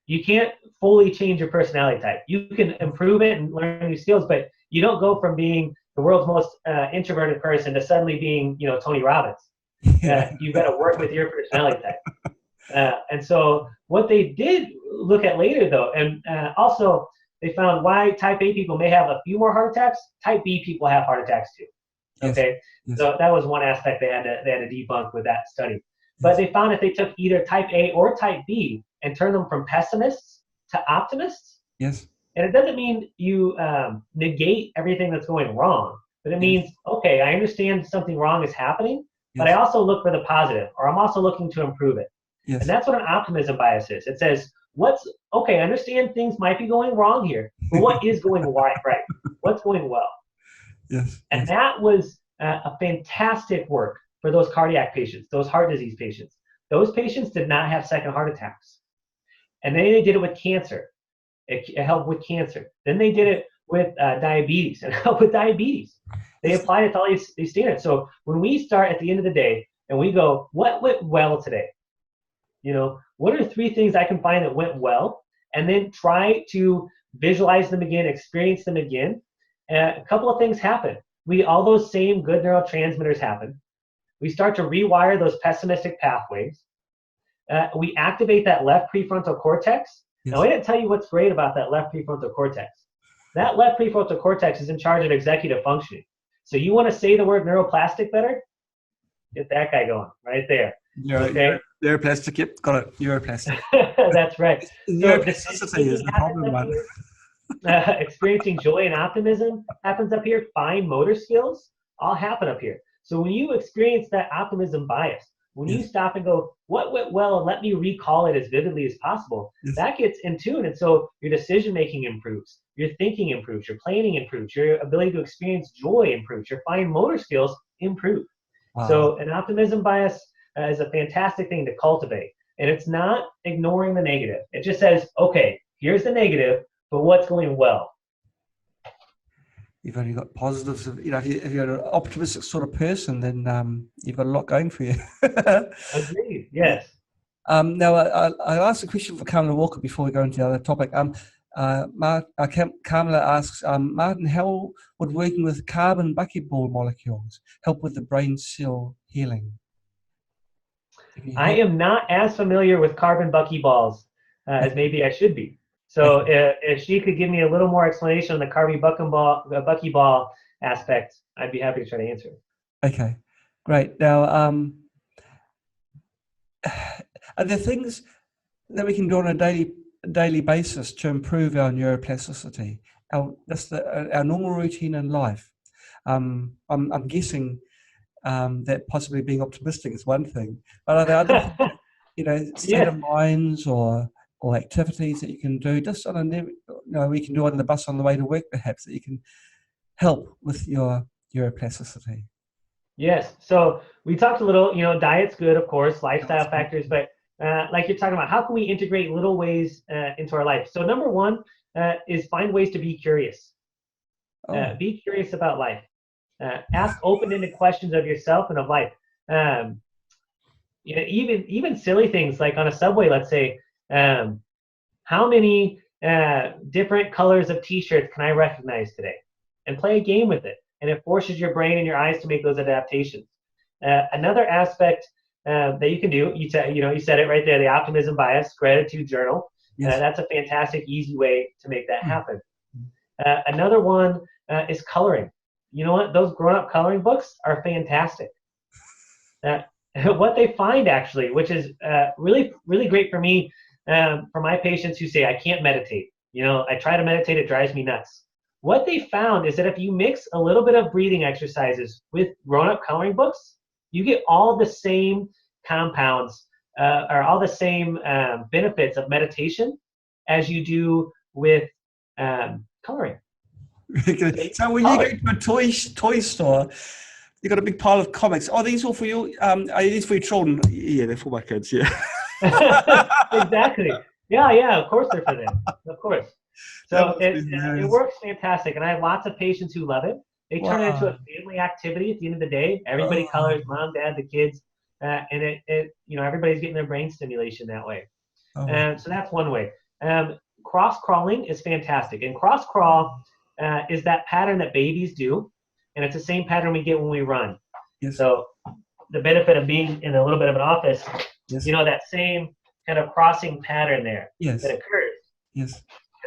You can't fully change your personality type. You can improve it and learn new skills, but you don't go from being the world's most introverted person to suddenly being, Tony Robbins. You've got to work with your personality type. And so what they did look at later, though, and also they found why type A people may have a few more heart attacks. Type B people have heart attacks too. Okay, yes. So that was one aspect they had to debunk with that study. But they found if they took either type A or type B and turned them from pessimists to optimists. Yes. And it doesn't mean you negate everything that's going wrong, but it means, okay, I understand something wrong is happening, but I also look for the positive, or I'm also looking to improve it. Yes. And that's what an optimism bias is. It says, I understand things might be going wrong here, but what is going right? What's going well? Yes. And that was a fantastic work for those cardiac patients, those heart disease patients. Those patients did not have second heart attacks. And then they did it with cancer. It helped with cancer. Then they did it with diabetes, and helped with diabetes. They applied it to all these standards. So when we start at the end of the day and we go, what went well today? What are 3 things I can find that went well? And then try to visualize them again, experience them again. A couple of things happen. All those same good neurotransmitters happen. We start to rewire those pessimistic pathways. We activate that left prefrontal cortex. Yes. Now, I didn't tell you what's great about that left prefrontal cortex. That left prefrontal cortex is in charge of executive functioning. So you want to say the word neuroplastic better? Get that guy going right there. Neuroplastic, yep, got it. Neuroplastic. That's right. Neuroplasticity is the problem one. Experiencing joy and optimism happens up here. Fine motor skills all happen up here. So when you experience that optimism bias, when you stop and go, what went well, and let me recall it as vividly as possible, that gets in tune. And so your decision-making improves, your thinking improves, your planning improves, your ability to experience joy improves, your fine motor skills improve. Wow. So an optimism bias is a fantastic thing to cultivate. And it's not ignoring the negative. It just says, okay, here's the negative, but what's going well? You've only got positives. If you're an optimistic sort of person, then you've got a lot going for you. Agreed. Yes. Now, I asked a question for Kamala Walker before we go into the other topic. Kamala asks, Martin, how would working with carbon bucketball molecules help with the brain cell healing? I am not as familiar with carbon buckyballs as maybe I should be. So if she could give me a little more explanation on the carbon buckyball aspect, I'd be happy to try to answer it. Okay, great. Now, are there things that we can do on a daily basis to improve our neuroplasticity, our normal routine in life? I'm guessing that possibly being optimistic is one thing, but are there other state of minds or activities that you can do just on we can do on the bus on the way to work, perhaps, that you can help with your neuroplasticity? Yes. So we talked a little, diet's good, of course, lifestyle factors, but like you're talking about, how can we integrate little ways into our life? So number one is find ways to be curious. Be curious about life. Ask open-ended questions of yourself and of life. Even silly things like on a subway, let's say, how many different colors of t-shirts can I recognize today? And play a game with it. And it forces your brain and your eyes to make those adaptations. Another aspect that you can do, you said it right there, the optimism bias, gratitude journal. Yes. That's a fantastic, easy way to make that happen. Another one is coloring. You know what? Those grown-up coloring books are fantastic. What they find, actually, which is really, really great for me, for my patients who say, I can't meditate. I try to meditate, it drives me nuts. What they found is that if you mix a little bit of breathing exercises with grown-up coloring books, you get all the same compounds or all the same benefits of meditation as you do with coloring. So when you go to a toy store, you've got a big pile of comics. Are these all for you? Are these for your children? Yeah, they're for my kids, yeah. Exactly. Yeah, of course they're for them. Of course. So it works fantastic, and I have lots of patients who love it. They turn it into a family activity at the end of the day. Everybody colors, mom, dad, the kids, and everybody's getting their brain stimulation that way. So that's one way. Cross crawling is fantastic, and cross crawl is that pattern that babies do, and it's the same pattern we get when we run. Yes. So the benefit of being in a little bit of an office, yes. That same kind of crossing pattern there yes. that occurs. Yes.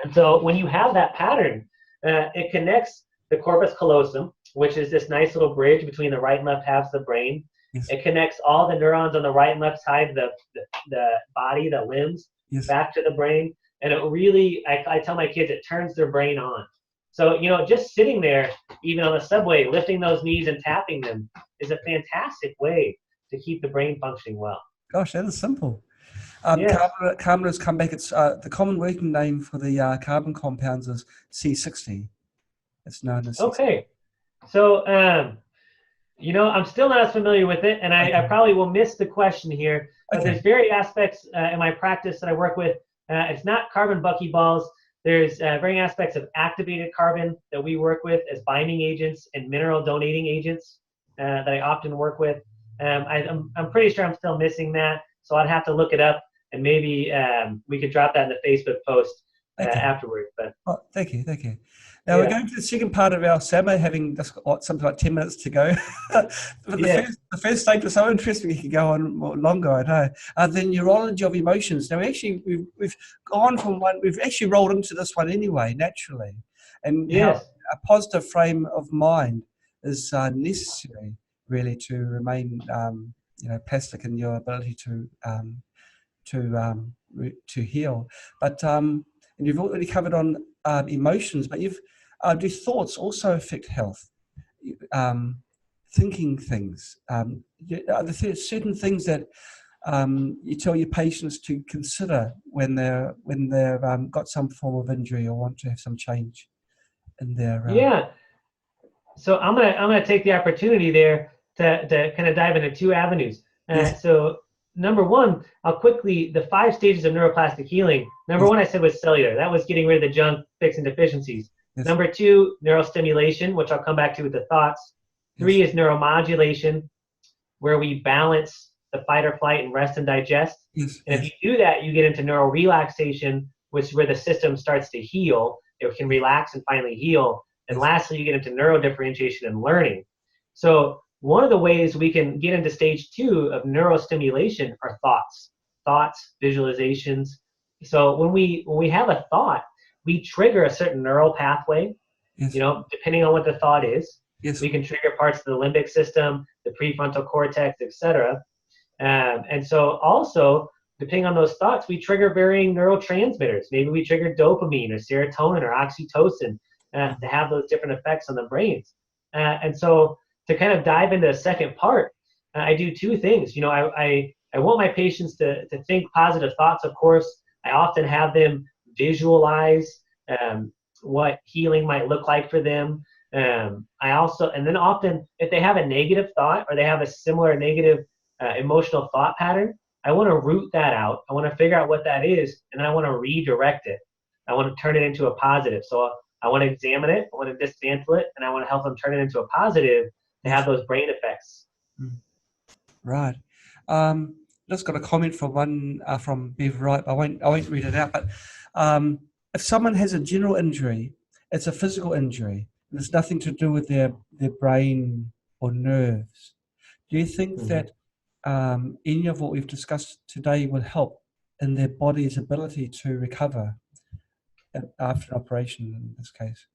And so when you have that pattern, it connects the corpus callosum, which is this nice little bridge between the right and left halves of the brain. Yes. It connects all the neurons on the right and left side of the body, the limbs, yes. back to the brain. And it really, I tell my kids, it turns their brain on. So, just sitting there, even on the subway, lifting those knees and tapping them is a fantastic way to keep the brain functioning well. Gosh, that is simple. Yes. Carbon has come back. It's the common working name for the carbon compounds is C60. It's known as C60. Okay. So, I'm still not as familiar with it, and I probably will miss the question here. But there's various aspects in my practice that I work with. It's not carbon buckyballs. There's varying aspects of activated carbon that we work with as binding agents and mineral donating agents that I often work with. I'm pretty sure I'm still missing that, so I'd have to look it up, and maybe we could drop that in the Facebook post afterwards. But thank you. Now we're going to the second part of our summer, having just something like 10 minutes to go. But the first stage was so interesting, we could go on more longer, I know. The Neurology of Emotions. Now we've gone from one, we've actually rolled into this one anyway, naturally. And how a positive frame of mind is necessary, really, to remain plastic in your ability to heal. But and you've already covered on emotions, but do thoughts also affect health? Thinking things. Are there certain things that you tell your patients to consider when they've got some form of injury or want to have some change in their? So I'm gonna take the opportunity there to kind of dive into two avenues. So number one, the 5 stages of neuroplastic healing. Number one, I said was cellular. That was getting rid of the junk, fixing deficiencies. Yes. Number 2, neurostimulation, which I'll come back to with the thoughts. 3 is neuromodulation, where we balance the fight or flight and rest and digest. Yes. And if you do that, you get into neurorelaxation, which is where the system starts to heal. It can relax and finally heal. And lastly, you get into neurodifferentiation and learning. So one of the ways we can get into stage 2 of neurostimulation are thoughts, visualizations. So when we have a thought, we trigger a certain neural pathway, Yes. depending on what the thought is. Yes. We can trigger parts of the limbic system, the prefrontal cortex, etc. And so also, depending on those thoughts, we trigger varying neurotransmitters. Maybe we trigger dopamine or serotonin or oxytocin to have those different effects on the brains. And so to kind of dive into the second part, I do two things. I want my patients to think positive thoughts, of course. I often have them visualize what healing might look like for them. And then often if they have a negative thought or they have a similar negative emotional thought pattern, I want to root that out. I want to figure out what that is, and then I want to redirect it. I want to turn it into a positive. So I want to examine it, I want to dismantle it, and I want to help them turn it into a positive to have those brain effects. Right. Just got a comment from one from Bev Wright. I won't read it out, but if someone has a general injury, it's a physical injury. There's nothing to do with their brain or nerves. Do you think that any of what we've discussed today will help in their body's ability to recover after an operation in this case?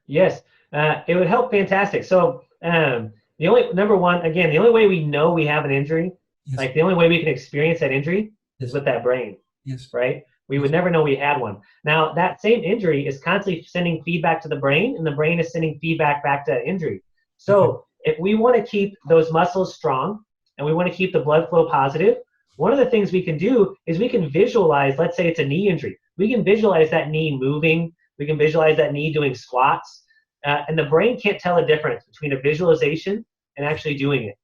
Yes, it would help fantastic. So the only way we know we have an injury, like the only way we can experience that injury is with that brain. Yes. Right? We would never know we had one. Now, that same injury is constantly sending feedback to the brain, and the brain is sending feedback back to that injury. So if we want to keep those muscles strong and we want to keep the blood flow positive, one of the things we can do is we can visualize, let's say it's a knee injury. We can visualize that knee moving. We can visualize that knee doing squats. And the brain can't tell a difference between a visualization and actually doing it.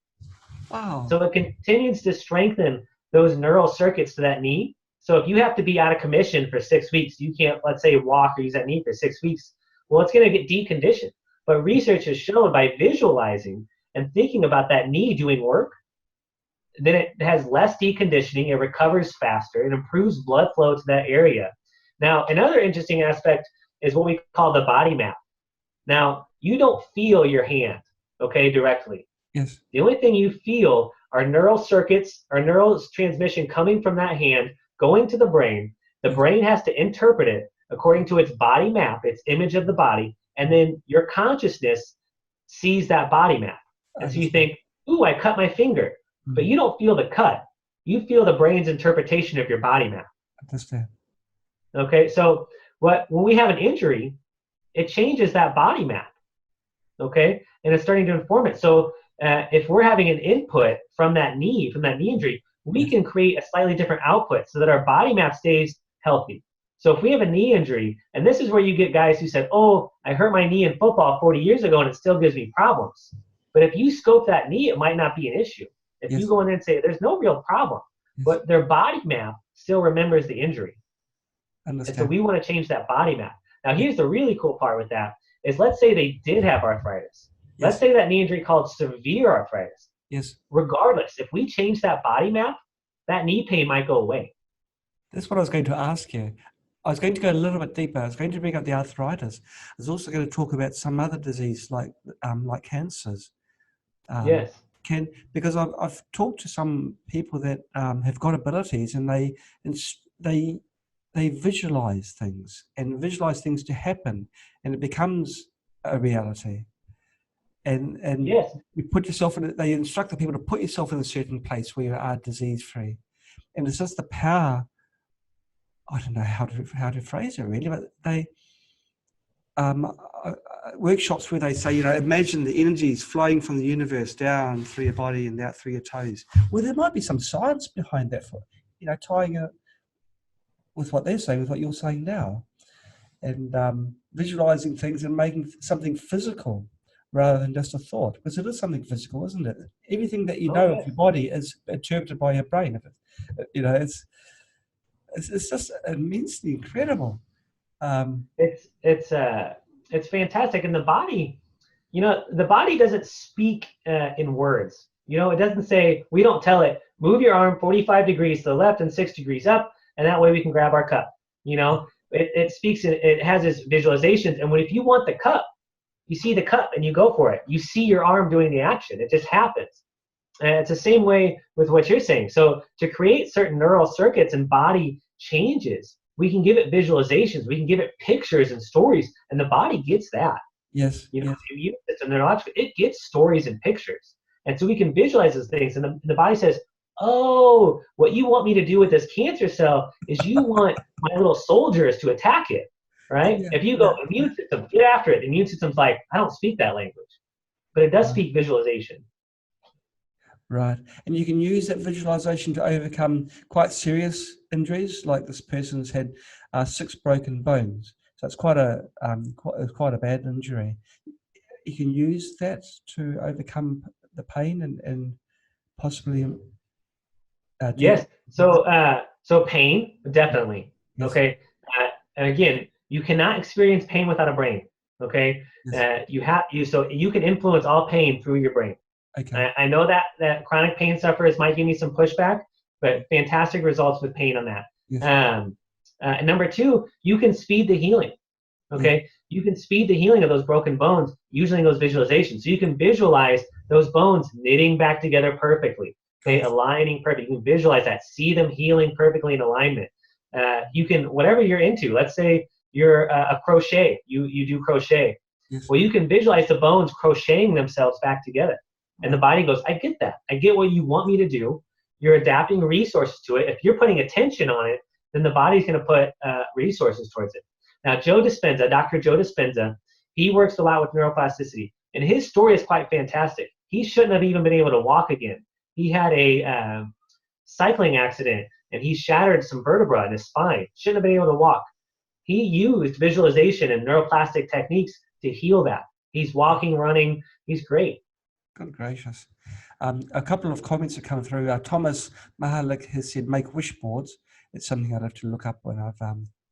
Wow. So it continues to strengthen those neural circuits to that knee. So if you have to be out of commission for 6 weeks, you can't, let's say, walk or use that knee for 6 weeks, well, it's going to get deconditioned. But research has shown by visualizing and thinking about that knee doing work, then it has less deconditioning, it recovers faster, it improves blood flow to that area. Now, another interesting aspect is what we call the body map. Now, you don't feel your hand, directly. Yes. The only thing you feel are neural circuits, or neural transmission coming from that hand, going to the brain. The brain has to interpret it according to its body map, its image of the body, and then your consciousness sees that body map. And so you think, ooh, I cut my finger. But you don't feel the cut. You feel the brain's interpretation of your body map. Understand. Okay, so when we have an injury, it changes that body map. Okay, and it's starting to inform it. So if we're having an input from that knee injury, we can create a slightly different output so that our body map stays healthy. So if we have a knee injury, and this is where you get guys who said, oh, I hurt my knee in football 40 years ago and it still gives me problems. But if you scope that knee, it might not be an issue. If you go in there and say, there's no real problem, but their body map still remembers the injury. Understand. And so we want to change that body map. Now, here's the really cool part with that is, let's say they did have arthritis. Let's say that knee injury called severe arthritis. Yes. Regardless, if we change that body map, that knee pain might go away. That's what I was going to ask you. I was going to go a little bit deeper. I was going to bring up the arthritis. I was also going to talk about some other disease like cancers. Yes. Because I've talked to some people that have got abilities, and they visualize things to happen, and it becomes a reality. And you put yourself in. They instruct the people to put yourself in a certain place where you are disease free, and it's just the power. I don't know how to phrase it really, but they workshops where they say, imagine the energies flowing from the universe down through your body and out through your toes. Well, there might be some science behind that for, tying it with what they're saying, with what you're saying now, and visualizing things and making something physical rather than just a thought, because it is something physical, isn't it? Everything that you know of your body is interpreted by your brain. It's just immensely incredible. It's fantastic. And the body, the body doesn't speak in words. It doesn't say, we don't tell it, move your arm 45 degrees to the left and 6 degrees up, and that way we can grab our cup. It speaks, it has its visualizations. And if you want the cup, you see the cup and you go for it. You see your arm doing the action. It just happens. And it's the same way with what you're saying. So to create certain neural circuits and body changes, we can give it visualizations, we can give it pictures and stories, and the body gets that. Yes. You know, Yes. the immune system, neurological, it gets stories and pictures. And so we can visualize those things, and the body says, oh, what you want me to do with this cancer cell is you want my little soldiers to attack it, right? Yeah. If you Yeah. go, immune system, get after it, the immune system's like, I don't speak that language. But it does speak visualization. Right. And you can use that visualization to overcome quite serious injuries, like this person's had 6 broken bones. So it's quite a bad injury. You can use that to overcome the pain and possibly Yes. So pain, definitely. Yes. Okay. And again, you cannot experience pain without a brain. Okay. Yes. So you can influence all pain through your brain. Okay. I know that chronic pain sufferers might give me some pushback, but fantastic results with pain on that. Yes. And number 2, you can speed the healing. Okay. You can speed the healing of those broken bones using those visualizations. So you can visualize those bones knitting back together perfectly. Okay, aligning perfect. You can visualize that, see them healing perfectly in alignment. You can, whatever you're into, let's say you're a crochet, you do crochet. Yes. Well, you can visualize the bones crocheting themselves back together. And the body goes, I get that. I get what you want me to do. You're adapting resources to it. If you're putting attention on it, then the body's going to put resources towards it. Now, Dr. Joe Dispenza, he works a lot with neuroplasticity. And his story is quite fantastic. He shouldn't have even been able to walk again. He had a cycling accident, and he shattered some vertebra in his spine. Shouldn't have been able to walk. He used visualization and neuroplastic techniques to heal that. He's walking, running. He's great. Good gracious. A couple of comments have come through. Thomas Mahalik has said, make wish boards. It's something I'd have to look up when I've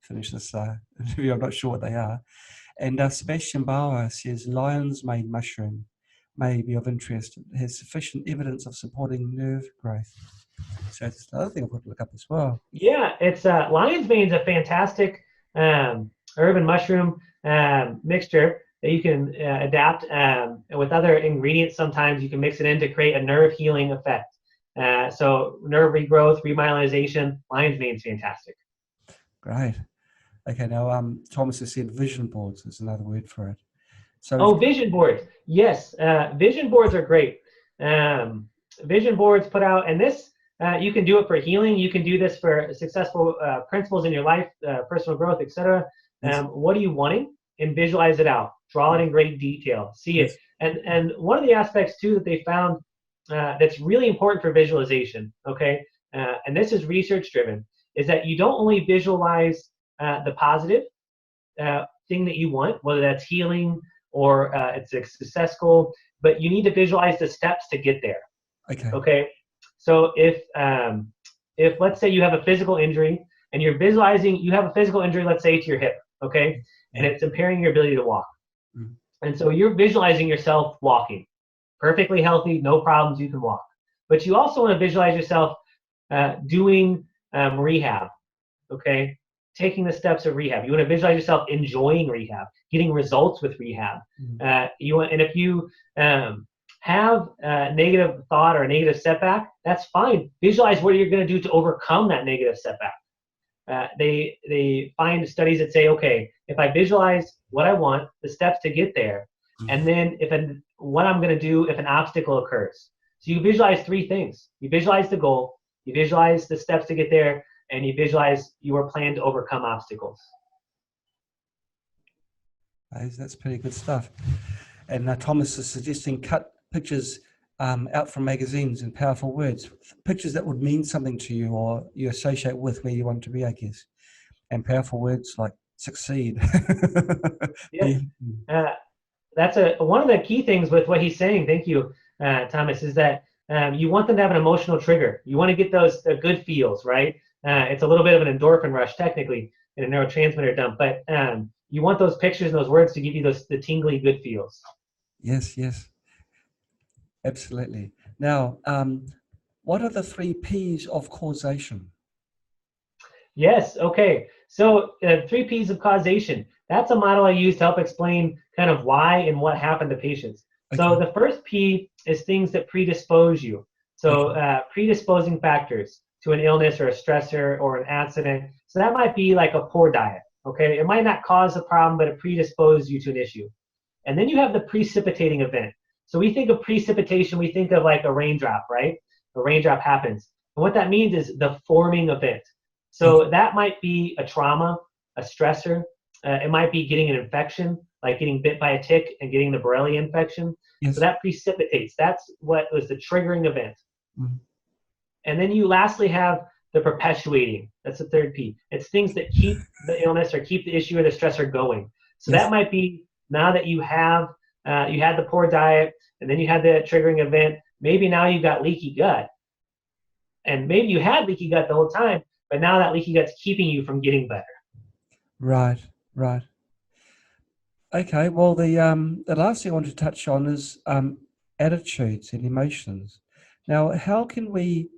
finished this interview. I'm not sure what they are. And Sebastian Bauer says, lion's mane mushroom may be of interest. It has sufficient evidence of supporting nerve growth. So it's another thing I've got to look up as well. Yeah, it's lion's mane is a fantastic herb and mushroom mixture that you can adapt with other ingredients. Sometimes you can mix it in to create a nerve healing effect. So nerve regrowth, remyelinization, lion's mane is fantastic. Great. Okay, now Thomas has said vision boards is another word for it. So vision boards. Yes, vision boards are great. Vision boards put out, and this, you can do it for healing. You can do this for successful principles in your life, personal growth, etc. What are you wanting? And visualize it out. Draw it in great detail. See it. And one of the aspects, too, that they found that's really important for visualization, okay, and this is research-driven, is that you don't only visualize the positive thing that you want, whether that's healing or it's a success goal, but you need to visualize the steps to get there. Okay. So if let's say you have a physical injury and you're visualizing, you have a physical injury, let's say to your hip, okay, and it's impairing your ability to walk. And so you're visualizing yourself walking, perfectly healthy, no problems, you can walk. But you also want to visualize yourself doing rehab, okay, taking the steps of rehab. You want to visualize yourself enjoying rehab, getting results with rehab. And if you have a negative thought or a negative setback, that's fine. Visualize what you're going to do to overcome that negative setback. They find studies that say, okay, if I visualize what I want, the steps to get there, and then what I'm going to do if an obstacle occurs. So you visualize 3 things. You visualize the goal, you visualize the steps to get there, and you visualize your plan to overcome obstacles. That's pretty good stuff. And Thomas is suggesting cut pictures out from magazines and powerful words, pictures that would mean something to you or you associate with where you want to be, I guess. And powerful words like succeed. Yeah. That's one of the key things with what he's saying, thank you, Thomas, is that you want them to have an emotional trigger. You want to get those good feels, right? It's a little bit of an endorphin rush, technically, in a neurotransmitter dump, but you want those pictures and those words to give you the tingly good feels. Yes, absolutely. Now, what are the 3 P's of causation? Yes, okay. So 3 P's of causation. That's a model I use to help explain kind of why and what happened to patients. So Okay. the first P is things that predispose you. So predisposing factors to an illness or a stressor or an accident. So that might be like a poor diet. Okay, it might not cause a problem, but it predisposes you to an issue. And then you have the precipitating event. So we think of precipitation, we think of like a raindrop, right? A raindrop happens. And what that means is the forming event. So that might be a trauma, a stressor. It might be getting an infection, like getting bit by a tick and getting the Borrelia infection. So Yes. that precipitates. That's what was the triggering event. Mm. And then you lastly have the perpetuating. That's the third P. It's things that keep the illness or keep the issue or the stressor going. So Yes. that might be now that you have, you had the poor diet and then you had the triggering event, maybe now you've got leaky gut. And maybe you had leaky gut the whole time, but now that leaky gut's keeping you from getting better. Right, right. Okay, well, the last thing I want to touch on is attitudes and emotions. Now, how can we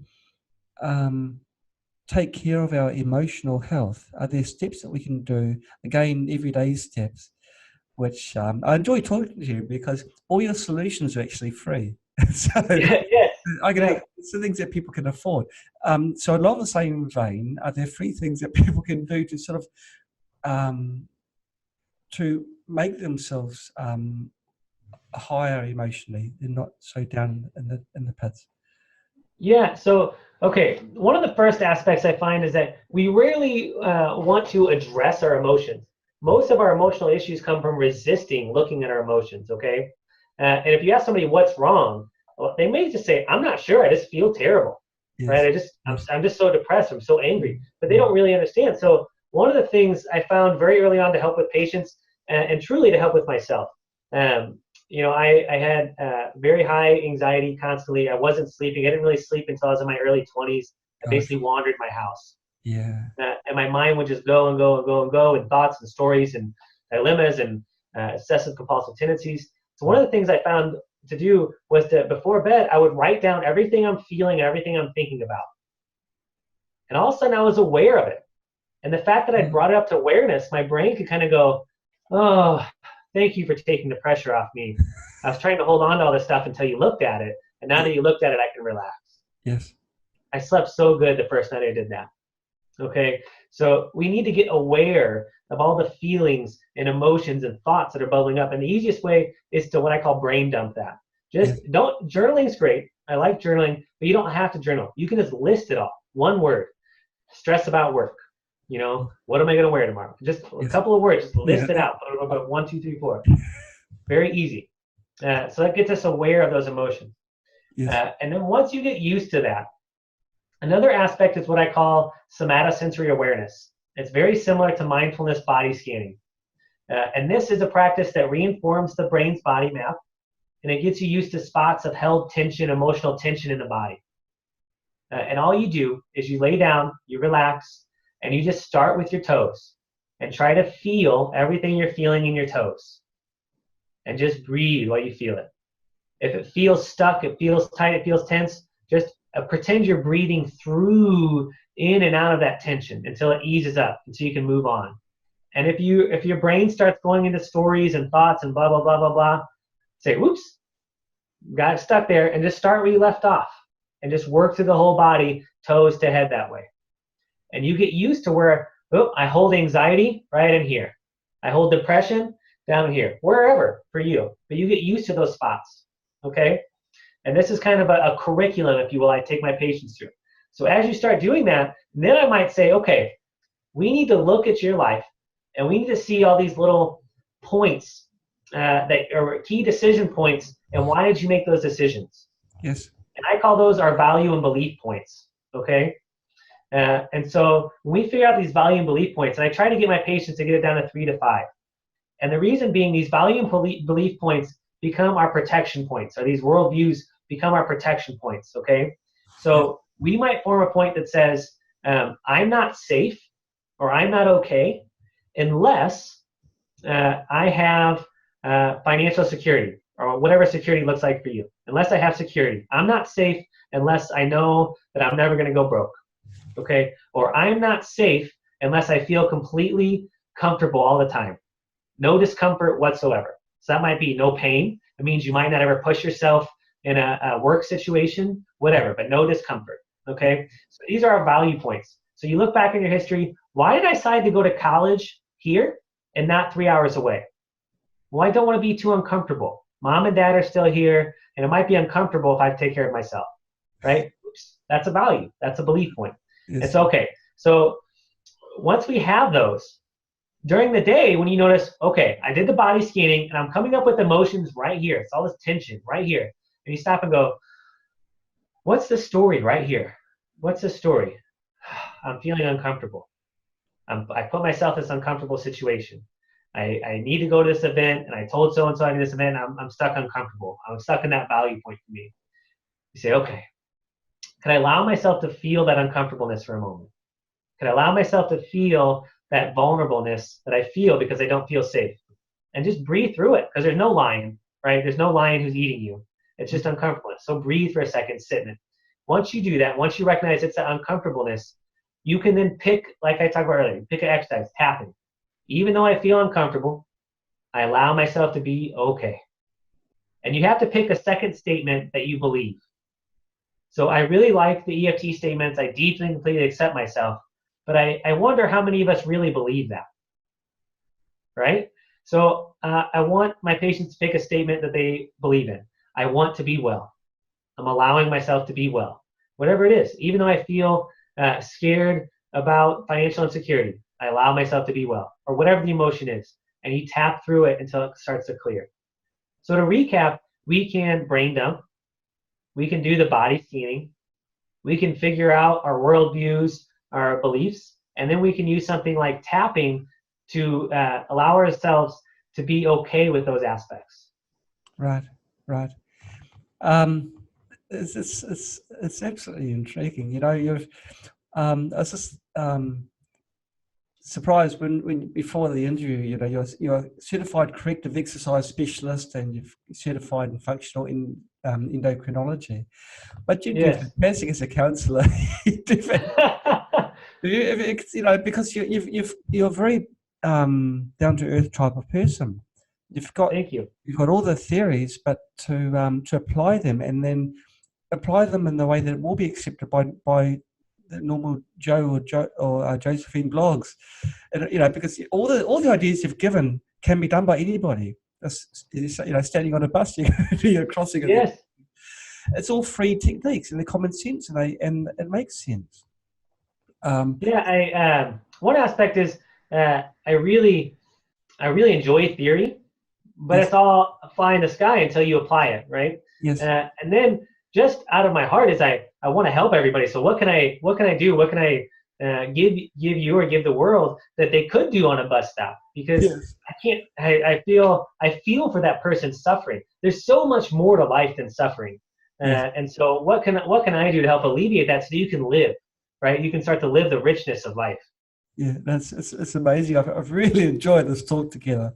take care of our emotional health? Are there steps that we can do? Again, everyday steps, which I enjoy talking to you because all your solutions are actually free. So Yes. I can some things that people can afford. So along the same vein, are there free things that people can do to sort of to make themselves higher emotionally and not so down in the pits? Yeah. So, okay. One of the first aspects I find is that we rarely want to address our emotions. Most of our emotional issues come from resisting looking at our emotions. Okay. And if you ask somebody what's wrong, well, they may just say, "I'm not sure. I just feel terrible." Yes. Right. I'm just so depressed. I'm so angry. But they don't really understand. So one of the things I found very early on to help with patients and truly to help with myself. I had very high anxiety constantly. I wasn't sleeping. I didn't really sleep until I was in my early 20s. I Gosh. basically wandered my house. Yeah. And my mind would just go and go and go and go, and thoughts and stories and dilemmas and obsessive compulsive tendencies. So one of the things I found to do was to, before bed, I would write down everything I'm feeling and everything I'm thinking about. And all of a sudden I was aware of it. And the fact that I brought it up to awareness, my brain could kind of go, "Oh, thank you for taking the pressure off me. I was trying to hold on to all this stuff until you looked at it. And now that you looked at it, I can relax." Yes. I slept so good the first night I did that. Okay. So we need to get aware of all the feelings and emotions and thoughts that are bubbling up. And the easiest way is to what I call brain dump that. Just don't, journaling's great. I like journaling, but you don't have to journal. You can just list it all. One word: stress about work. What am I going to wear tomorrow? Just a couple of words, just list it out. 1, 2, 3, 4. Very easy. So that gets us aware of those emotions. Yes. And then once you get used to that, another aspect is what I call somatosensory awareness. It's very similar to mindfulness body scanning. And this is a practice that reinforms the brain's body map, and it gets you used to spots of held tension, emotional tension in the body. And all you do is you lay down, you relax, and you just start with your toes and try to feel everything you're feeling in your toes. And just breathe while you feel it. If it feels stuck, it feels tight, it feels tense, just pretend you're breathing through, in and out of that tension until it eases up, until you can move on. And if your brain starts going into stories and thoughts and blah, blah, blah, blah, blah, say, "Whoops, got it stuck there," and just start where you left off. And just work through the whole body, toes to head that way. And you get used to where, I hold anxiety right in here. I hold depression down here, wherever for you. But you get used to those spots, okay? And this is kind of a curriculum, if you will, I take my patients through. So as you start doing that, then I might say, okay, we need to look at your life, and we need to see all these little points that are key decision points, and why did you make those decisions? Yes. And I call those our value and belief points, okay? And so when we figure out these value and belief points, and I try to get my patients to get it down to 3 to 5. And the reason being, these value and belief points become our protection points, or these worldviews become our protection points, okay? So we might form a point that says, I'm not safe or I'm not okay unless I have financial security, or whatever security looks like for you. Unless I have security. I'm not safe unless I know that I'm never going to go broke, okay? Or I'm not safe unless I feel completely comfortable all the time. no discomfort whatsoever. So that might be no pain. It means you might not ever push yourself in a work situation, whatever, but no discomfort. Okay, so these are our value points. So you look back in your history, why did I decide to go to college here and not 3 hours away? Well, I don't want to be too uncomfortable. Mom and dad are still here, and it might be uncomfortable if I take care of myself, right? Oops, that's a value. That's a belief point. Yes. It's okay. So once we have those, during the day, when you notice, okay, I did the body scanning, and I'm coming up with emotions right here. It's all this tension right here. And you stop and go, what's the story right here? What's the story? I'm feeling uncomfortable. I put myself in this uncomfortable situation. I need to go to this event, and I told so-and-so I need this event. I'm stuck uncomfortable. I'm stuck in that value point for me. You say, okay, can I allow myself to feel that uncomfortableness for a moment? Can I allow myself to feel that vulnerableness that I feel because I don't feel safe? And just breathe through it, because there's no lion, right? There's no lion who's eating you. It's just uncomfortableness. So breathe for a second, sit in it. Once you do that, once you recognize it's that uncomfortableness, you can then pick, like I talked about earlier, pick an exercise, tapping. Even though I feel uncomfortable, I allow myself to be okay. And you have to pick a second statement that you believe. So I really like the EFT statements. I deeply and completely accept myself. But I wonder how many of us really believe that, right? So I want my patients to pick a statement that they believe in. I want to be well. I'm allowing myself to be well. Whatever it is, even though I feel scared about financial insecurity, I allow myself to be well, or whatever the emotion is. And you tap through it until it starts to clear. So to recap, we can brain dump. We can do the body scanning. We can figure out our worldviews, our beliefs, and then we can use something like tapping to allow ourselves to be okay with those aspects. Right, right. It's absolutely intriguing. You know, I was just surprised when before the interview, you know, you're a certified corrective exercise specialist and you're certified in functional endocrinology, but you do fantastic as a counsellor. You know, because you're a very down to earth type of person. Thank you. You've got all the theories, but to apply them and then apply them in the way that it will be accepted by the normal Joe or Josephine blogs, and you know, because all the ideas you've given can be done by anybody. You know, standing on a bus, you're crossing it. Yes. It's all free techniques and they're common sense, and it makes sense. One aspect is I really enjoy theory, but Yes. it's all a fly in the sky until you apply it, right? Yes. And then just out of my heart is I want to help everybody. So what can I do? What can I give you or give the world that they could do on a bus stop? Because Yes. I feel for that person suffering. There's so much more to life than suffering. Yes. And so what can I do to help alleviate that so you can live, right? You can start to live the richness of life. Yeah, it's amazing. I've really enjoyed this talk together.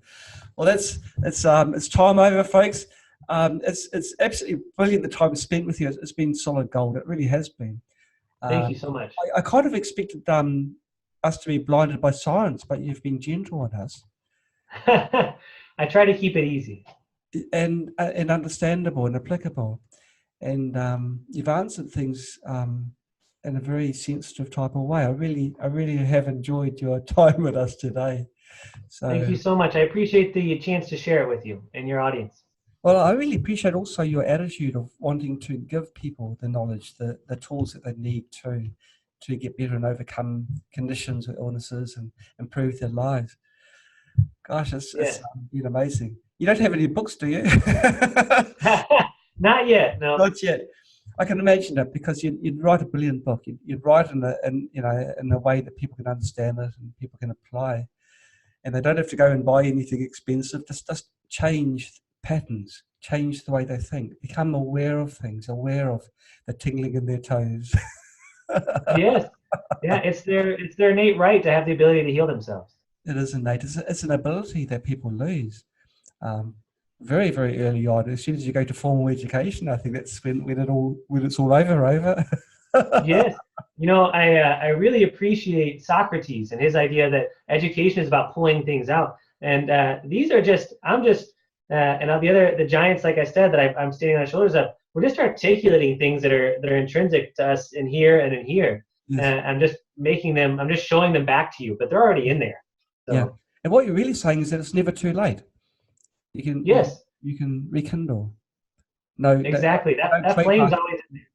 Well, it's time over, folks. It's absolutely brilliant the time spent with you. It's been solid gold. It really has been. Thank you so much. I kind of expected us to be blinded by science, but you've been gentle on us I try to keep it easy and understandable and applicable, and you've answered things in a very sensitive type of way. I really have enjoyed your time with us today. So thank you so much. I appreciate the chance to share it with you and your audience. Well, I really appreciate also your attitude of wanting to give people the knowledge, the tools that they need to get better and overcome conditions or illnesses and improve their lives. Gosh, it's been amazing. You don't have any books, do you? Not yet, no. Not yet. I can imagine that because you'd write a brilliant book. You'd write in a way that people can understand it and people can apply, and they don't have to go and buy anything expensive. Just change patterns, change the way they think, become aware of things, aware of the tingling in their toes. Yes, yeah, it's their innate right to have the ability to heal themselves. It is innate. It's an ability that people lose very, very early on. As soon as you go to formal education, I think that's when it's all over. Yes, I really appreciate Socrates and his idea that education is about pulling things out. And these are just, the giants, like I said, that I'm standing on the shoulders of, we're just articulating things that are intrinsic to us in here and in here. Yes. I'm just showing them back to you, but they're already in there. So, yeah. And what you're really saying is that it's never too late. You can, yes, you can rekindle. No, exactly. That flame's always in there.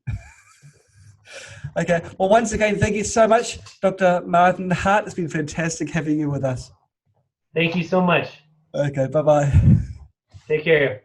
Okay. Well, once again, thank you so much, Dr. Martin Hart. It's been fantastic having you with us. Thank you so much. Okay. Bye-bye. Take care.